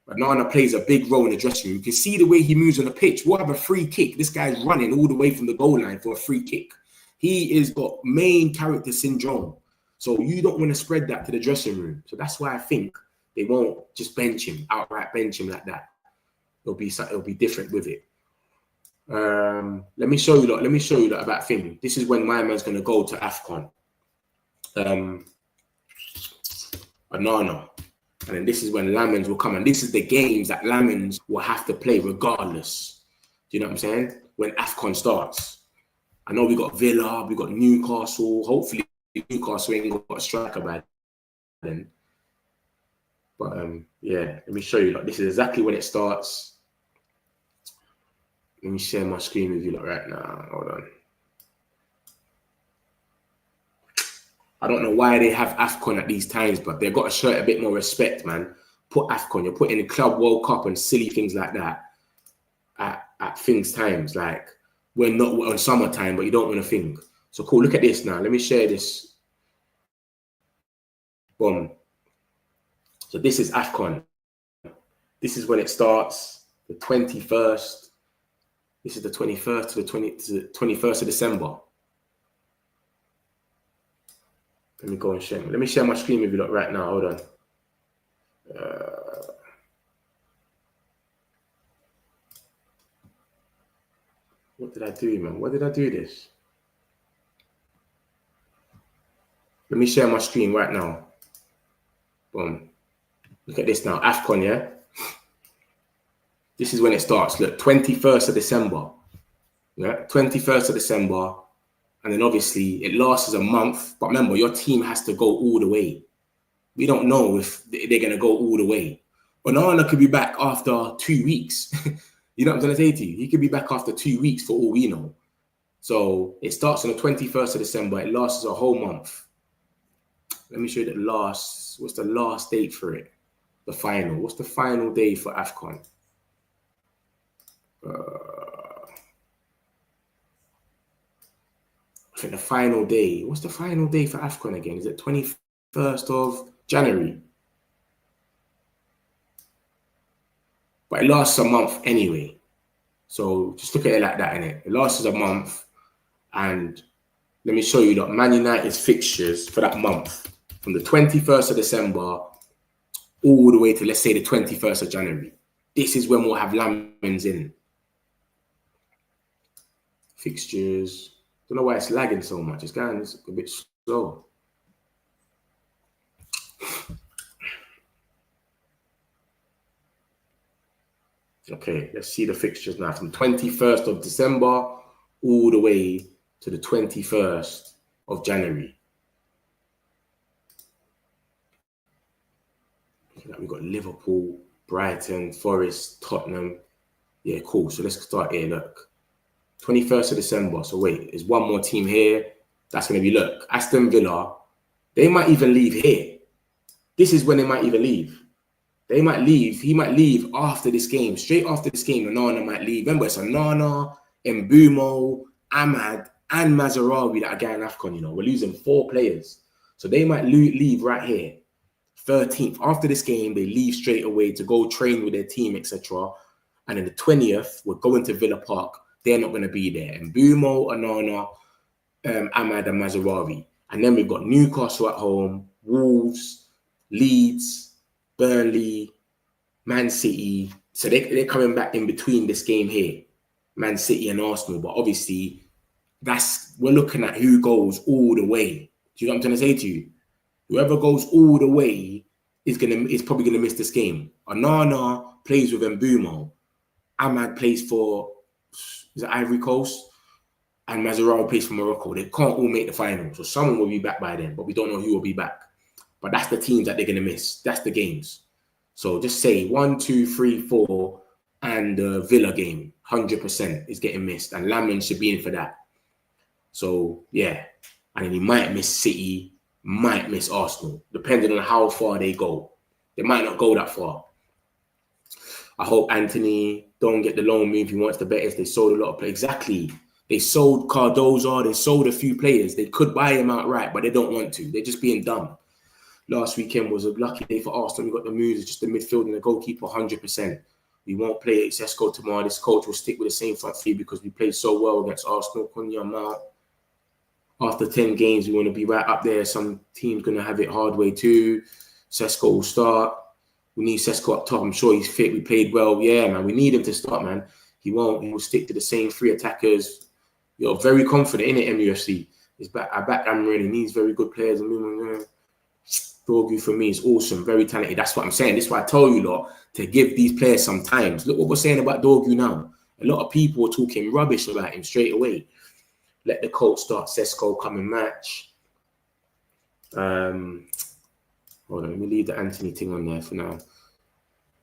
Onana plays a big role in the dressing room. You can see the way he moves on the pitch. We'll have a free kick. This guy's running all the way from the goal line for a free kick. He is got main character syndrome. So you don't want to spread that to the dressing room. So that's why I think they won't just outright bench him like that. It'll be different with it. Let me show you that about thing. This is when my man's gonna go to AFCON. Onana. And then this is when Lammens will come. And this is the games that Lammens will have to play regardless. Do you know what I'm saying? When AFCON starts. I know we got Villa, we got Newcastle. Hopefully Newcastle ain't got a striker by then. But yeah, let me show you. Like, this is exactly when it starts. Let me share my screen with you right now. Hold on. I don't know why they have AFCON at these times, but they've got to show it a bit more respect, man. Put AFCON, you're putting the Club World Cup and silly things like that at things times. Like, we're not on summertime, but you don't want to think. So cool, look at this now. Let me share this. Boom. So this is AFCON. This is when it starts, the 21st. This is the 21st to the 21st of December. Let me go and share. Let me share my screen with you lot right now. Hold on. What did I do, man? Why did I do this? Let me share my screen right now. Boom. Look at this now. AFCON, yeah? This is when it starts. Look, 21st of December. Yeah, 21st of December. And then obviously it lasts a month. But remember, your team has to go all the way. We don't know if they're going to go all the way. Onana could be back after 2 weeks. You know what I'm trying to say to you? He could be back after 2 weeks for all we know. So it starts on the 21st of December. It lasts a whole month. Let me show you the last. What's the last date for it? The final. What's the final day for AFCON? I think the final day. What's the final day for AFCON again? Is it 21st of January? But it lasts a month anyway. So just look at it like that, innit? It lasts a month. And let me show you that Man United's fixtures for that month. From the 21st of December all the way to, let's say, the 21st of January. This is when we'll have Lammens in. Fixtures. Don't know why it's lagging so much. It's going a bit slow. Okay, let's see the fixtures now. From 21st of December all the way to the 21st of January. We've got Liverpool, Brighton, Forest, Tottenham. Yeah, cool. So let's start here. Look, 21st of December. So wait, there's one more team here. That's going to be, look, Aston Villa. They might even leave here. This is when they might even leave. They might leave. He might leave after this game. Straight after this game, Onana might leave. Remember, it's Onana, Mbeumo, Ahmad, and Mazraoui that are getting AFCON. You know, we're losing 4 players. So they might leave right here. 13th. After this game, they leave straight away to go train with their team, etc. And then the 20th, we're going to Villa Park. They're not going to be there. Mbeumo, Onana, Ahmad, and Mazraoui. And then we've got Newcastle at home, Wolves, Leeds, Burnley, Man City. So they're coming back in between this game here, Man City and Arsenal. But obviously, we're looking at who goes all the way. Do you know what I'm trying to say to you? Whoever goes all the way is probably gonna miss this game. Onana plays with Mbeumo. Ahmad plays for Ivory Coast, and Mazraoui plays for Morocco. They can't all make the final, so someone will be back by then, but we don't know who will be back. But that's the teams that they're gonna miss. That's the games. So just say 1, 2, 3, 4, and the Villa game, 100% is getting missed, and Lammens should be in for that. So yeah, and then he might miss City. Might miss Arsenal, depending on how far they go. They might not go that far. I hope Antony don't get the loan move he wants to Betis. They sold a lot of players. Exactly. They sold Cardozo. They sold a few players. They could buy him outright, but they don't want to. They're just being dumb. Last weekend was a lucky day for Arsenal. We got the moves. It's just the midfield and the goalkeeper 100%. We won't play at Sesko tomorrow. This coach will stick with the same front three because we played so well against Arsenal. Cunha, Mount. After 10 games, we want to be right up there. Some teams going to have it hard way too. Sesko will start. We need Sesko up top. I'm sure he's fit. We played well. Yeah, man. We need him to start, man. He won't. He will stick to the same 3 attackers. You're very confident in it, MUFC. I back Amrin. He needs very good players. Dorgu for me is awesome. Very talented. That's what I'm saying. This is why I told you lot to give these players some times. Look what we're saying about Dorgu now. A lot of people are talking rubbish about him straight away. Let the coach start. Sesko come and match. Hold on, let me leave the Antony thing on there for now.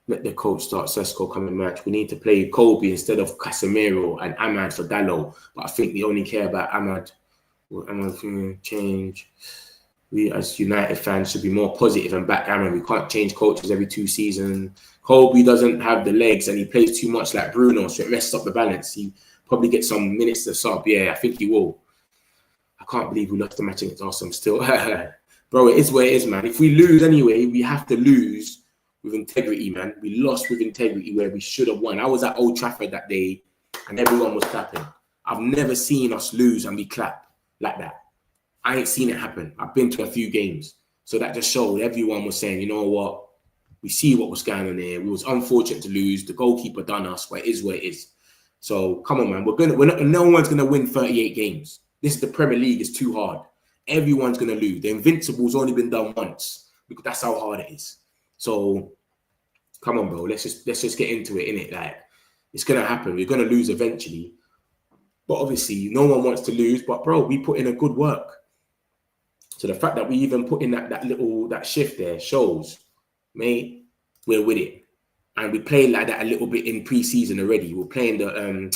Let the coach start. Sesko come and match. We need to play Kobe instead of Casemiro and Ahmad for Dallo. But I think they only care about Ahmad. Well, Ahmad change. We as United fans should be more positive and back Ahmad. We can't change coaches every 2 seasons. Kobe doesn't have the legs and he plays too much like Bruno, so it messes up the balance. He probably get some minutes to sub. Yeah, I think he will. I can't believe we lost the match against Arsenal still. Bro, it is where it is, man. If we lose anyway, we have to lose with integrity, man. We lost with integrity where we should have won. I was at Old Trafford that day and everyone was clapping. I've never seen us lose and we clap like that. I ain't seen it happen. I've been to a few games. So that just showed everyone was saying, you know what? We see what was going on there. We was unfortunate to lose. The goalkeeper done us, but it is where it is. So come on, man. No one's gonna win 38 games. This is the Premier League. It's too hard. Everyone's gonna lose. The Invincible's only been done once because that's how hard it is. So come on, bro. Let's just get into it, innit? Like, it's gonna happen. We're gonna lose eventually. But obviously, no one wants to lose. But bro, we put in a good work. So the fact that we even put in that shift there shows, mate, we're with it. And we played like that a little bit in pre-season already. We're playing the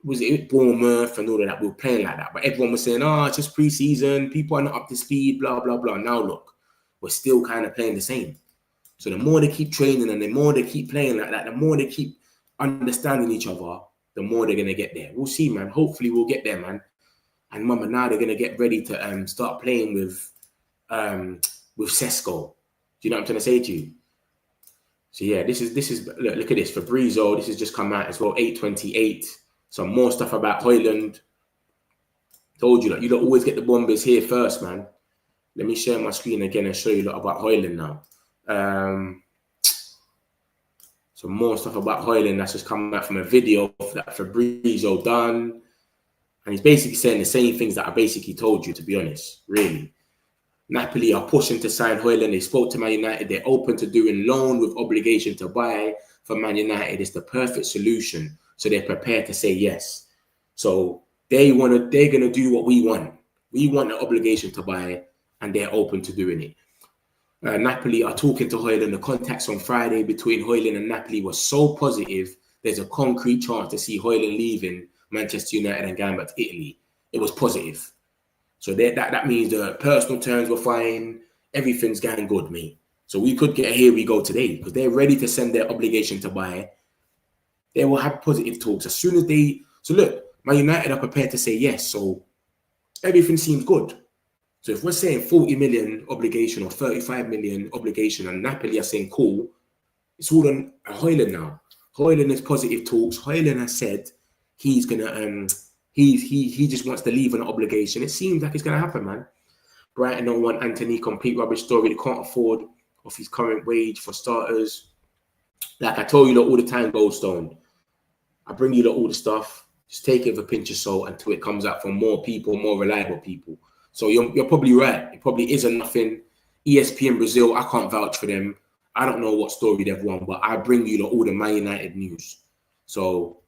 was it Bournemouth and all of that. We were playing like that. But everyone was saying, oh, it's just pre-season, people are not up to speed, blah, blah, blah. Now look, we're still kind of playing the same. So the more they keep training and the more they keep playing like that, the more they keep understanding each other, the more they're gonna get there. We'll see, man. Hopefully we'll get there, man. And mama, now they're gonna get ready to start playing with Sesko. Do you know what I'm trying to say to you? So yeah, this is look at this. Fabrizio, this has just come out as well. 8:28. Some more stuff about Hojlund. Told you that you don't always get the bombers here first, man. Let me share my screen again and show you a lot about Hojlund now. Some more stuff about Hojlund that's just come out from a video that Fabrizio done. And he's basically saying the same things that I basically told you, to be honest, really. Napoli are pushing to sign Hojlund. They spoke to Man United. They're open to doing loan with obligation to buy for Man United. It's the perfect solution. So they're prepared to say yes. So they're going to do what we want. We want the obligation to buy, and they're open to doing it. Napoli are talking to Hojlund. The contacts on Friday between Hojlund and Napoli was so positive. There's a concrete chance to see Hojlund leaving Manchester United and going back to Italy. It was positive. So that means the personal terms were fine. Everything's going good, mate. So we could get a here we go today because they're ready to send their obligation to buy. They will have positive talks as soon as they. So look, Man United are prepared to say yes. So everything seems good. So if we're saying 40 million obligation or 35 million obligation and Napoli are saying cool, it's all on Hojlund now. Hojlund is positive talks. Hojlund has said he's gonna he just wants to leave an obligation. It seems like it's gonna happen, man. Brighton don't want Antony, complete rubbish story. They can't afford off his current wage for starters. Like I told you all the time, Goldstone. I bring you all the stuff. Just take it with a pinch of salt until it comes out from more people, more reliable people. So you're probably right. It probably isn't nothing. ESPN Brazil, I can't vouch for them. I don't know what story they've won, but I bring you all the Man United news. So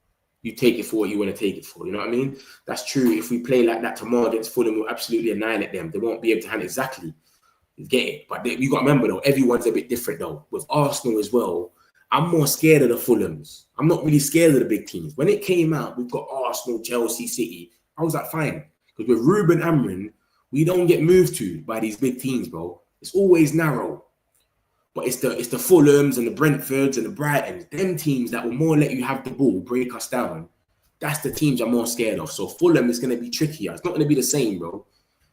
you take it for what you want to take it for. You know what I mean? That's true. If we play like that tomorrow against Fulham, we'll absolutely annihilate them. They won't be able to handle exactly. You get it. But you got to remember, though, everyone's a bit different, though. With Arsenal as well, I'm more scared of the Fulhams. I'm not really scared of the big teams. When it came out, we've got Arsenal, Chelsea, City. I was like, fine. Because with Ruben Amorim, we don't get moved to by these big teams, bro. It's always narrow. But it's the Fulhams and the Brentfords and the Brightons, them teams that will more let you have the ball, break us down. That's the teams I'm more scared of. So Fulham is going to be trickier. It's not going to be the same, bro.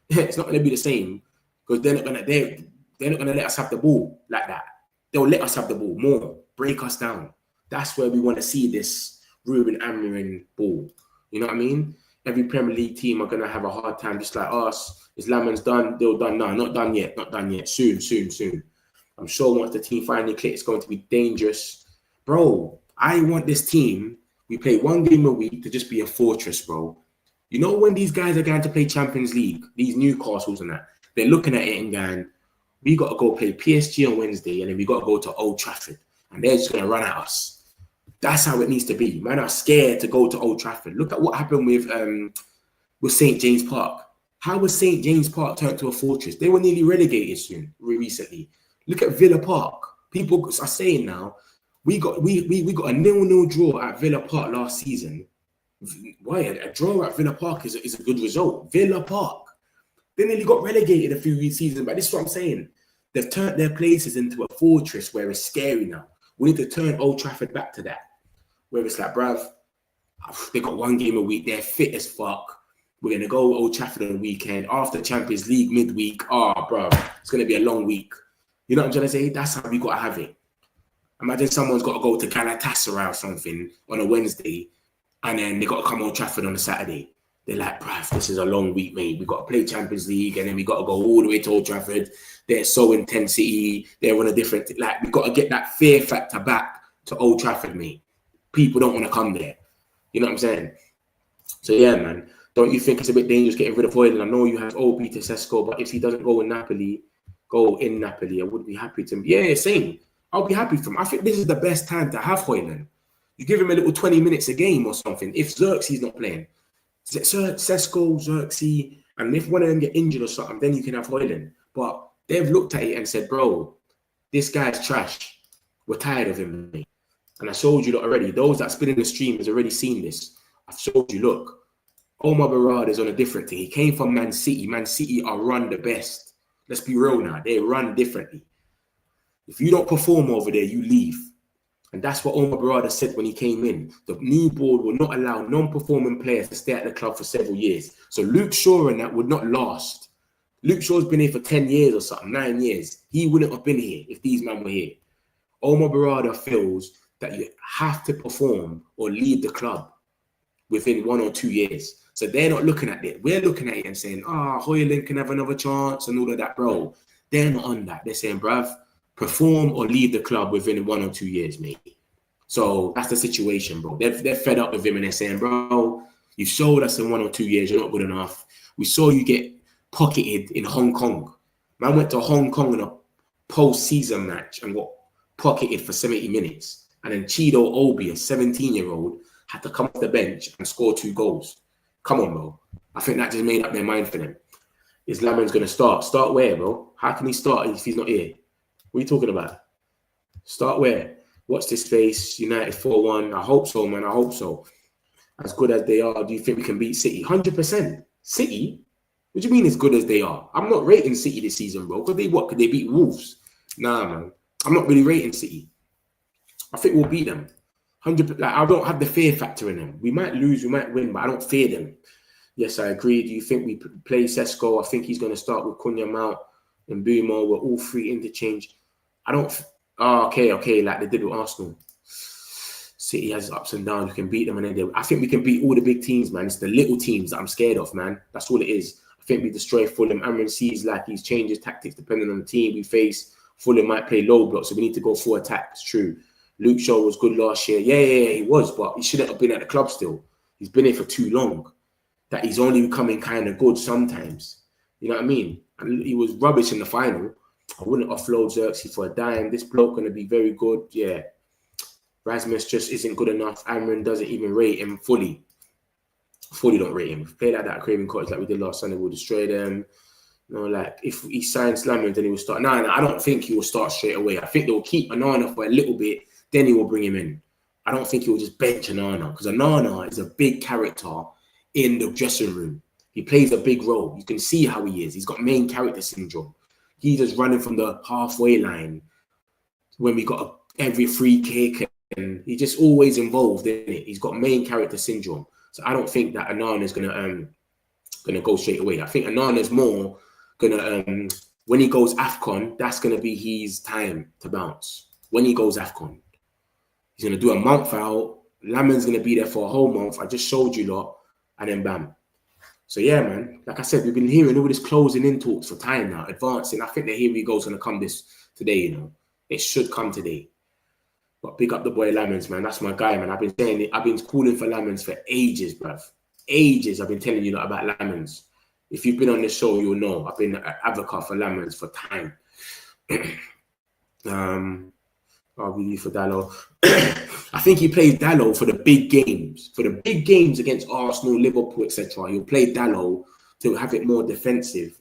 It's not going to be the same because they're not going to let us have the ball like that. They'll let us have the ball more, break us down. That's where we want to see this Ruben Amorim ball. You know what I mean? Every Premier League team are going to have a hard time, just like us. Is Lammens done? They're done. No, not done yet. Not done yet. Soon. I'm sure once the team finally clicks, it's going to be dangerous. Bro, I want this team, we play one game a week, to just be a fortress, bro. You know when these guys are going to play Champions League, these Newcastles and that, they're looking at it and going, we got to go play PSG on Wednesday and then we got to go to Old Trafford. And they're just going to run at us. That's how it needs to be. Man are scared to go to Old Trafford. Look at what happened with St. James Park. How was St. James Park turned to a fortress? They were nearly relegated recently. Look at Villa Park. People are saying now, we got a 0-0 draw at Villa Park last season. Why? A draw at Villa Park is a good result. Villa Park. They nearly got relegated a few seasons, but this is what I'm saying. They've turned their places into a fortress where it's scary now. We need to turn Old Trafford back to that. Where it's like, bruv, they got one game a week. They're fit as fuck. We're going to go Old Trafford on the weekend. After Champions League midweek, bro, it's going to be a long week. You know what I'm trying to say? That's how we got to have it. Imagine someone's got to go to Galatasaray or something on a Wednesday, and then they got to come Old Trafford on a Saturday. They're like, bruv, this is a long week, mate. We got to play Champions League, and then we got to go all the way to Old Trafford. They're so intensity. They're on a different, like, we got to get that fear factor back to Old Trafford, mate. People don't want to come there. You know what I'm saying? So, yeah, man. Don't you think it's a bit dangerous getting rid of Hojlund? I know you have OB to Sesko, but if he doesn't go in Napoli, I would be happy to. Yeah, same. I'll be happy for him. I think this is the best time to have Hojlund. You give him a little 20 minutes a game or something. If Xerxes not playing, Sesko, Xerxes, and if one of them get injured or something, then you can have Hojlund. But they've looked at it and said, bro, this guy's trash. We're tired of him, mate. And I showed you that already. Those that's been in the stream has already seen this. I've showed you, look. Omar Berrada is on a different thing. He came from Man City. Man City are run the best. Let's be real now. They run differently. If you don't perform over there, you leave. And that's what Omar Berrada said when he came in. The new board will not allow non-performing players to stay at the club for several years. So Luke Shaw and that would not last. Luke Shaw's been here for 10 years or something, 9 years. He wouldn't have been here if these men were here. Omar Berrada feels that you have to perform or leave the club within 1 or 2 years. So they're not looking at it. We're looking at it and saying, Hojlund can have another chance and all of that, bro. They're not on that. They're saying, bruv, perform or leave the club within 1 or 2 years, mate. So that's the situation, bro. They're fed up with him and they're saying, bro, you showed us in 1 or 2 years you're not good enough. We saw you get pocketed in Hong Kong. Man went to Hong Kong in a post-season match and got pocketed for 70 minutes. And then Chido Obi, a 17-year-old, had to come off the bench and score 2 goals. Come on, bro. I think that just made up their mind for them. Is Lammens going to start? Start where, bro? How can he start if he's not here? What are you talking about? Start where? Watch this space. United 4-1. I hope so, man. I hope so. As good as they are, do you think we can beat City? 100%. City? What do you mean as good as they are? I'm not rating City this season, bro. Could they beat Wolves? Nah, man. I'm not really rating City. I think we'll beat them. 100%. Like, I don't have the fear factor in them. We might lose, we might win, but I don't fear them. Yes, I agree. Do you think we play Sesko? I think he's going to start with Cunha, Mount, and Boomo. We're all free interchange. I don't. Okay. Like they did with Arsenal. City has ups and downs. You can beat them, and then I think we can beat all the big teams, man. It's the little teams that I'm scared of, man. That's all it is. I think we destroy Fulham. Amrin sees like he changes tactics depending on the team we face. Fulham might play low block, so we need to go full attack. It's true. Luke Shaw was good last year. Yeah, he was, but he shouldn't have been at the club still. He's been here for too long. That he's only becoming kind of good sometimes. You know what I mean? And he was rubbish in the final. I wouldn't offload Xerxes for a dime. This bloke going to be very good. Yeah. Rasmus just isn't good enough. Amrin doesn't even rate him fully. Fully don't rate him. If we play like that at Craven Cottage like we did last Sunday, we'll destroy them. You know, like if he signs Lammens, then he will start. No, I don't think he will start straight away. I think they'll keep Onana for a little bit. Then he will bring him in. I don't think he will just bench Onana because Onana is a big character in the dressing room. He plays a big role. You can see how he is. He's got main character syndrome. He's just running from the halfway line when we got every free kick, and he's just always involved in it. He's got main character syndrome. So I don't think that Onana is gonna go straight away. I think Onana's more gonna when he goes AFCON, that's gonna be his time to bounce. When he goes AFCON. He's going to do a month out. Lammens going to be there for a whole month. I just showed you lot. And then bam. So yeah, man. Like I said, we've been hearing all this closing in talks for time now. Advancing. I think the Here We Go is going to come today, you know. It should come today. But pick up the boy Lammens, man. That's my guy, man. I've been saying it. I've been calling for Lammens for ages, bruv. Ages I've been telling you lot about Lammens. If you've been on this show, you'll know. I've been an advocate for Lammens for time. I'll be you for Dallo. I think he plays Dallo for the big games. For the big games against Arsenal, Liverpool, etc. He'll play Dallo to have it more defensive.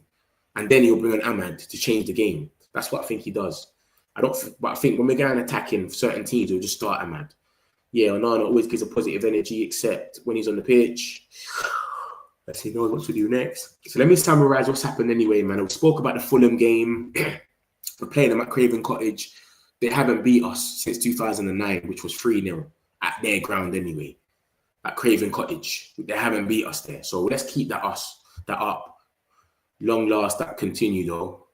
And then he'll bring an Ahmad to change the game. That's what I think he does. But I think when we're going attacking certain teams, he'll just start Ahmad. Yeah, Onana always gives a positive energy, except when he's on the pitch. Let's see, knows what to do next. So let me summarize what's happened anyway, man. We spoke about the Fulham game. We're playing them at Craven Cottage. They haven't beat us since 2009, which was 3-0 at their ground anyway. at Craven Cottage. They haven't beat us there. So let's keep that up. Long last, that continue though.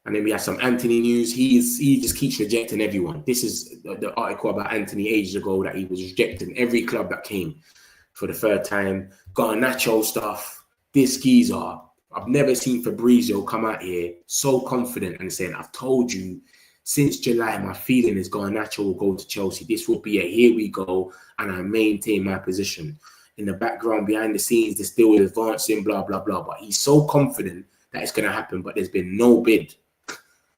And then we had some Antony news. He just keeps rejecting everyone. This is the article about Antony ages ago, that he was rejecting every club that came for the third time. Garnacho stuff. This geezer, I've never seen Fabrizio come out here so confident and saying, I've told you since July, my feeling is Garnacho will go to Chelsea. This will be a here we go, and I maintain my position. In the background, behind the scenes, they're still advancing, blah, blah, blah. But he's so confident that it's going to happen, but there's been no bid.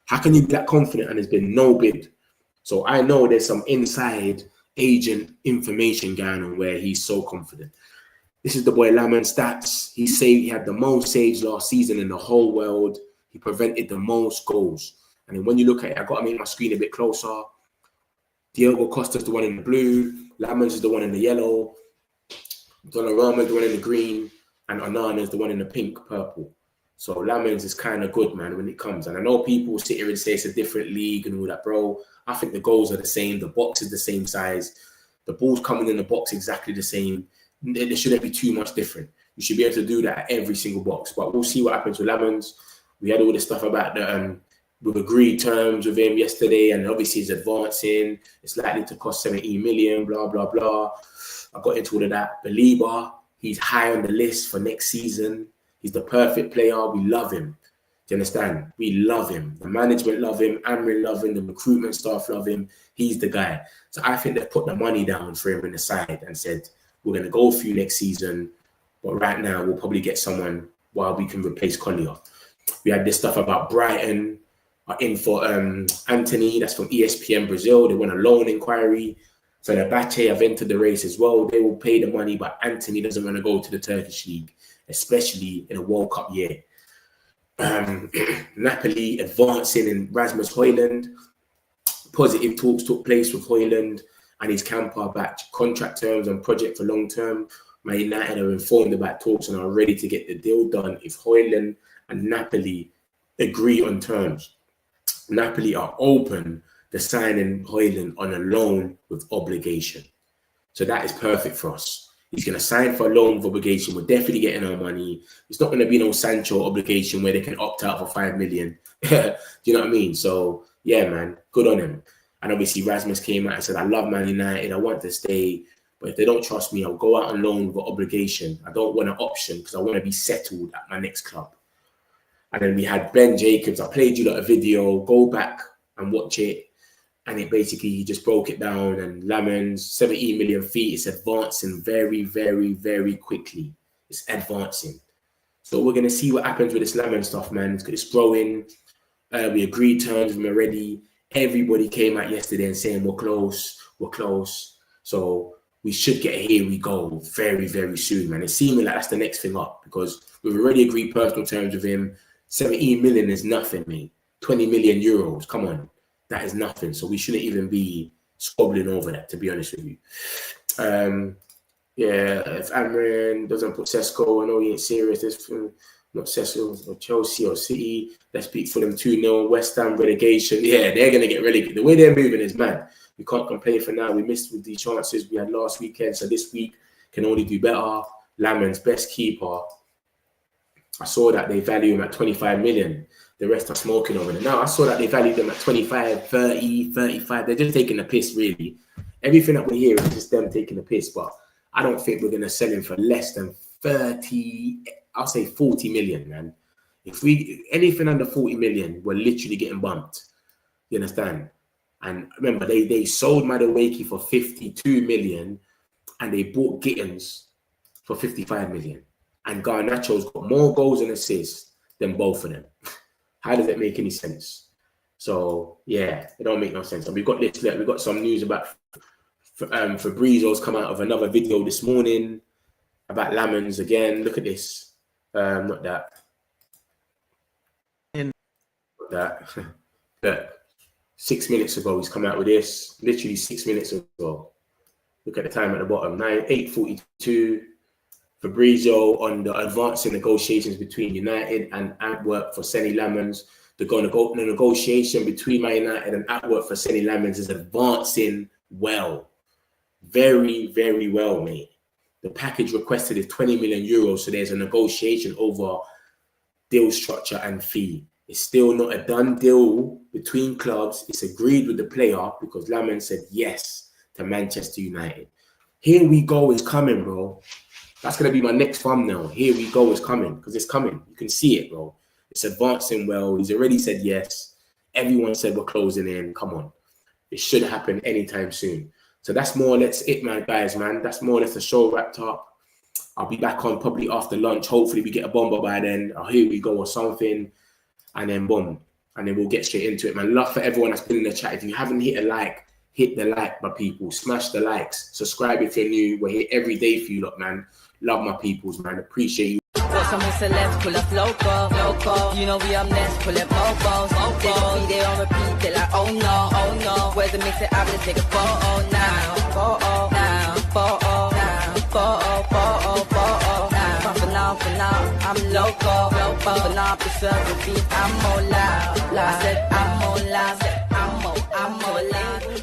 How can you be that confident and there's been no bid? So I know there's some inside agent information going on where he's so confident. This is the boy Lammens stats. He had the most saves last season in the whole world. He prevented the most goals. And then when you look at it, I've got to make my screen a bit closer. Diego Costa's the one in the blue. Lammens is the one in the yellow. Donnarumma is the one in the green. And Onana is the one in the pink, purple. So Lammens is kind of good, man, when it comes. And I know people sit here and say it's a different league and all that, bro. I think the goals are the same. The box is the same size. The ball's coming in the box exactly the same. There shouldn't be too much different. You should be able to do that at every single box. But we'll see what happens with Lammens. We had all this stuff about the we've agreed terms with him yesterday, and obviously he's advancing. It's likely to cost 17 million, blah, blah, blah. I got into all of that. Baleba, he's high on the list for next season. He's the perfect player. We love him. Do you understand? We love him. The management love him. Amrin love him. The recruitment staff love him. He's the guy. So I think they've put the money down for him in the side and said, we're going to go for you next season, but right now we'll probably get someone while we can replace Collier. We had this stuff about Brighton are in for Antony. That's from ESPN Brazil. They want a loan inquiry. So the Bache have entered the race as well. They will pay the money, but Antony doesn't want to go to the Turkish league, especially in a World Cup year. Napoli advancing in Rasmus Hojlund. Positive talks took place with Hojlund and his camper about contract terms and project for long term. Man United are informed about talks and are ready to get the deal done if Hojlund and Napoli agree on terms. Napoli are open to signing Hojlund on a loan with obligation. So that is perfect for us. He's going to sign for a loan with obligation. We're definitely getting our money. It's not going to be no Sancho obligation where they can opt out for 5 million. Do you know what I mean? So, yeah, man, good on him. And obviously, Rasmus came out and said, I love Man United. I want to stay. But if they don't trust me, I'll go out on loan with obligation. I don't want an option because I want to be settled at my next club. And then we had Ben Jacobs. I played you a video. Go back and watch it. And it basically, he just broke it down. And Lammens, 17 million feet. It's advancing very, very, very quickly. It's advancing. So we're going to see what happens with this Lammens stuff, man. It's growing. We agreed terms with him already. Everybody came out yesterday and saying, we're close. So we should get a here we go very, very soon, man. It's seeming like that's the next thing up because we've already agreed personal terms with him. 17 million is nothing, mate. 20 million euros. Come on. That is nothing. So we shouldn't even be squabbling over that, to be honest with you. Yeah, if Amrin doesn't put Sesko, I know he ain't serious. This not Sesko or Chelsea or City. Let's beat Fulham 2-0. West Ham relegation. Yeah, they're going to get relegated. The way they're moving is mad. We can't complain for now. We missed with the chances we had last weekend. So this week can only do better. Lammens, best keeper. I saw that they value him at 25 million. The rest are smoking over there. Now, I saw that they valued them at 25, 30, 35. They're just taking the piss, really. Everything that we hear is just them taking the piss. But I don't think we're going to sell him for less than 30, I'll say 40 million, man. If we anything under 40 million, we're literally getting bumped. You understand? And remember, they sold Madueke for 52 million and they bought Gittins for 55 million. And Garnacho's got more goals and assists than both of them. How does that make any sense? So, yeah, it don't make no sense. And we've got this, we've got some news about Fabrizio's come out of another video this morning about Lammens again. Look at this. Not that. Not that. But 6 minutes ago, he's come out with this. Literally 6 minutes ago. Look at the time at the bottom. 8:42. Fabrizio on the advancing negotiations between United and Antwerp for Senny Lammens. The negotiation between Man United and Antwerp for Senny Lammens is advancing well. Very, very well, mate. The package requested is 20 million euros. So there's a negotiation over deal structure and fee. It's still not a done deal between clubs. It's agreed with the player because Lammens said yes to Manchester United. Here we go is coming, bro. That's going to be my next thumbnail. Here we go is coming because it's coming. You can see it, bro. It's advancing well. He's already said yes. Everyone said we're closing in. Come on. It should happen anytime soon. So that's more or less it, man, guys, man. That's more or less the show wrapped up. I'll be back on probably after lunch. Hopefully we get a bomber by then. Or here we go or something. And then boom. And then we'll get straight into it, man. Love for everyone that's been in the chat. If you haven't hit a like, hit the like, my people. Smash the likes. Subscribe if you're new. We're here every day for you lot, man. Love my peoples, man. Appreciate you. Got some celebs, pull up local. You know we up next, pull up mobos. They don't be there on repeat, they're like, oh no. Where's the mix it up, let's take a photo now. Photo now. For now, I'm local. For now, preserve the beat, I'm more loud. I said I'm more loud, I'm more loud.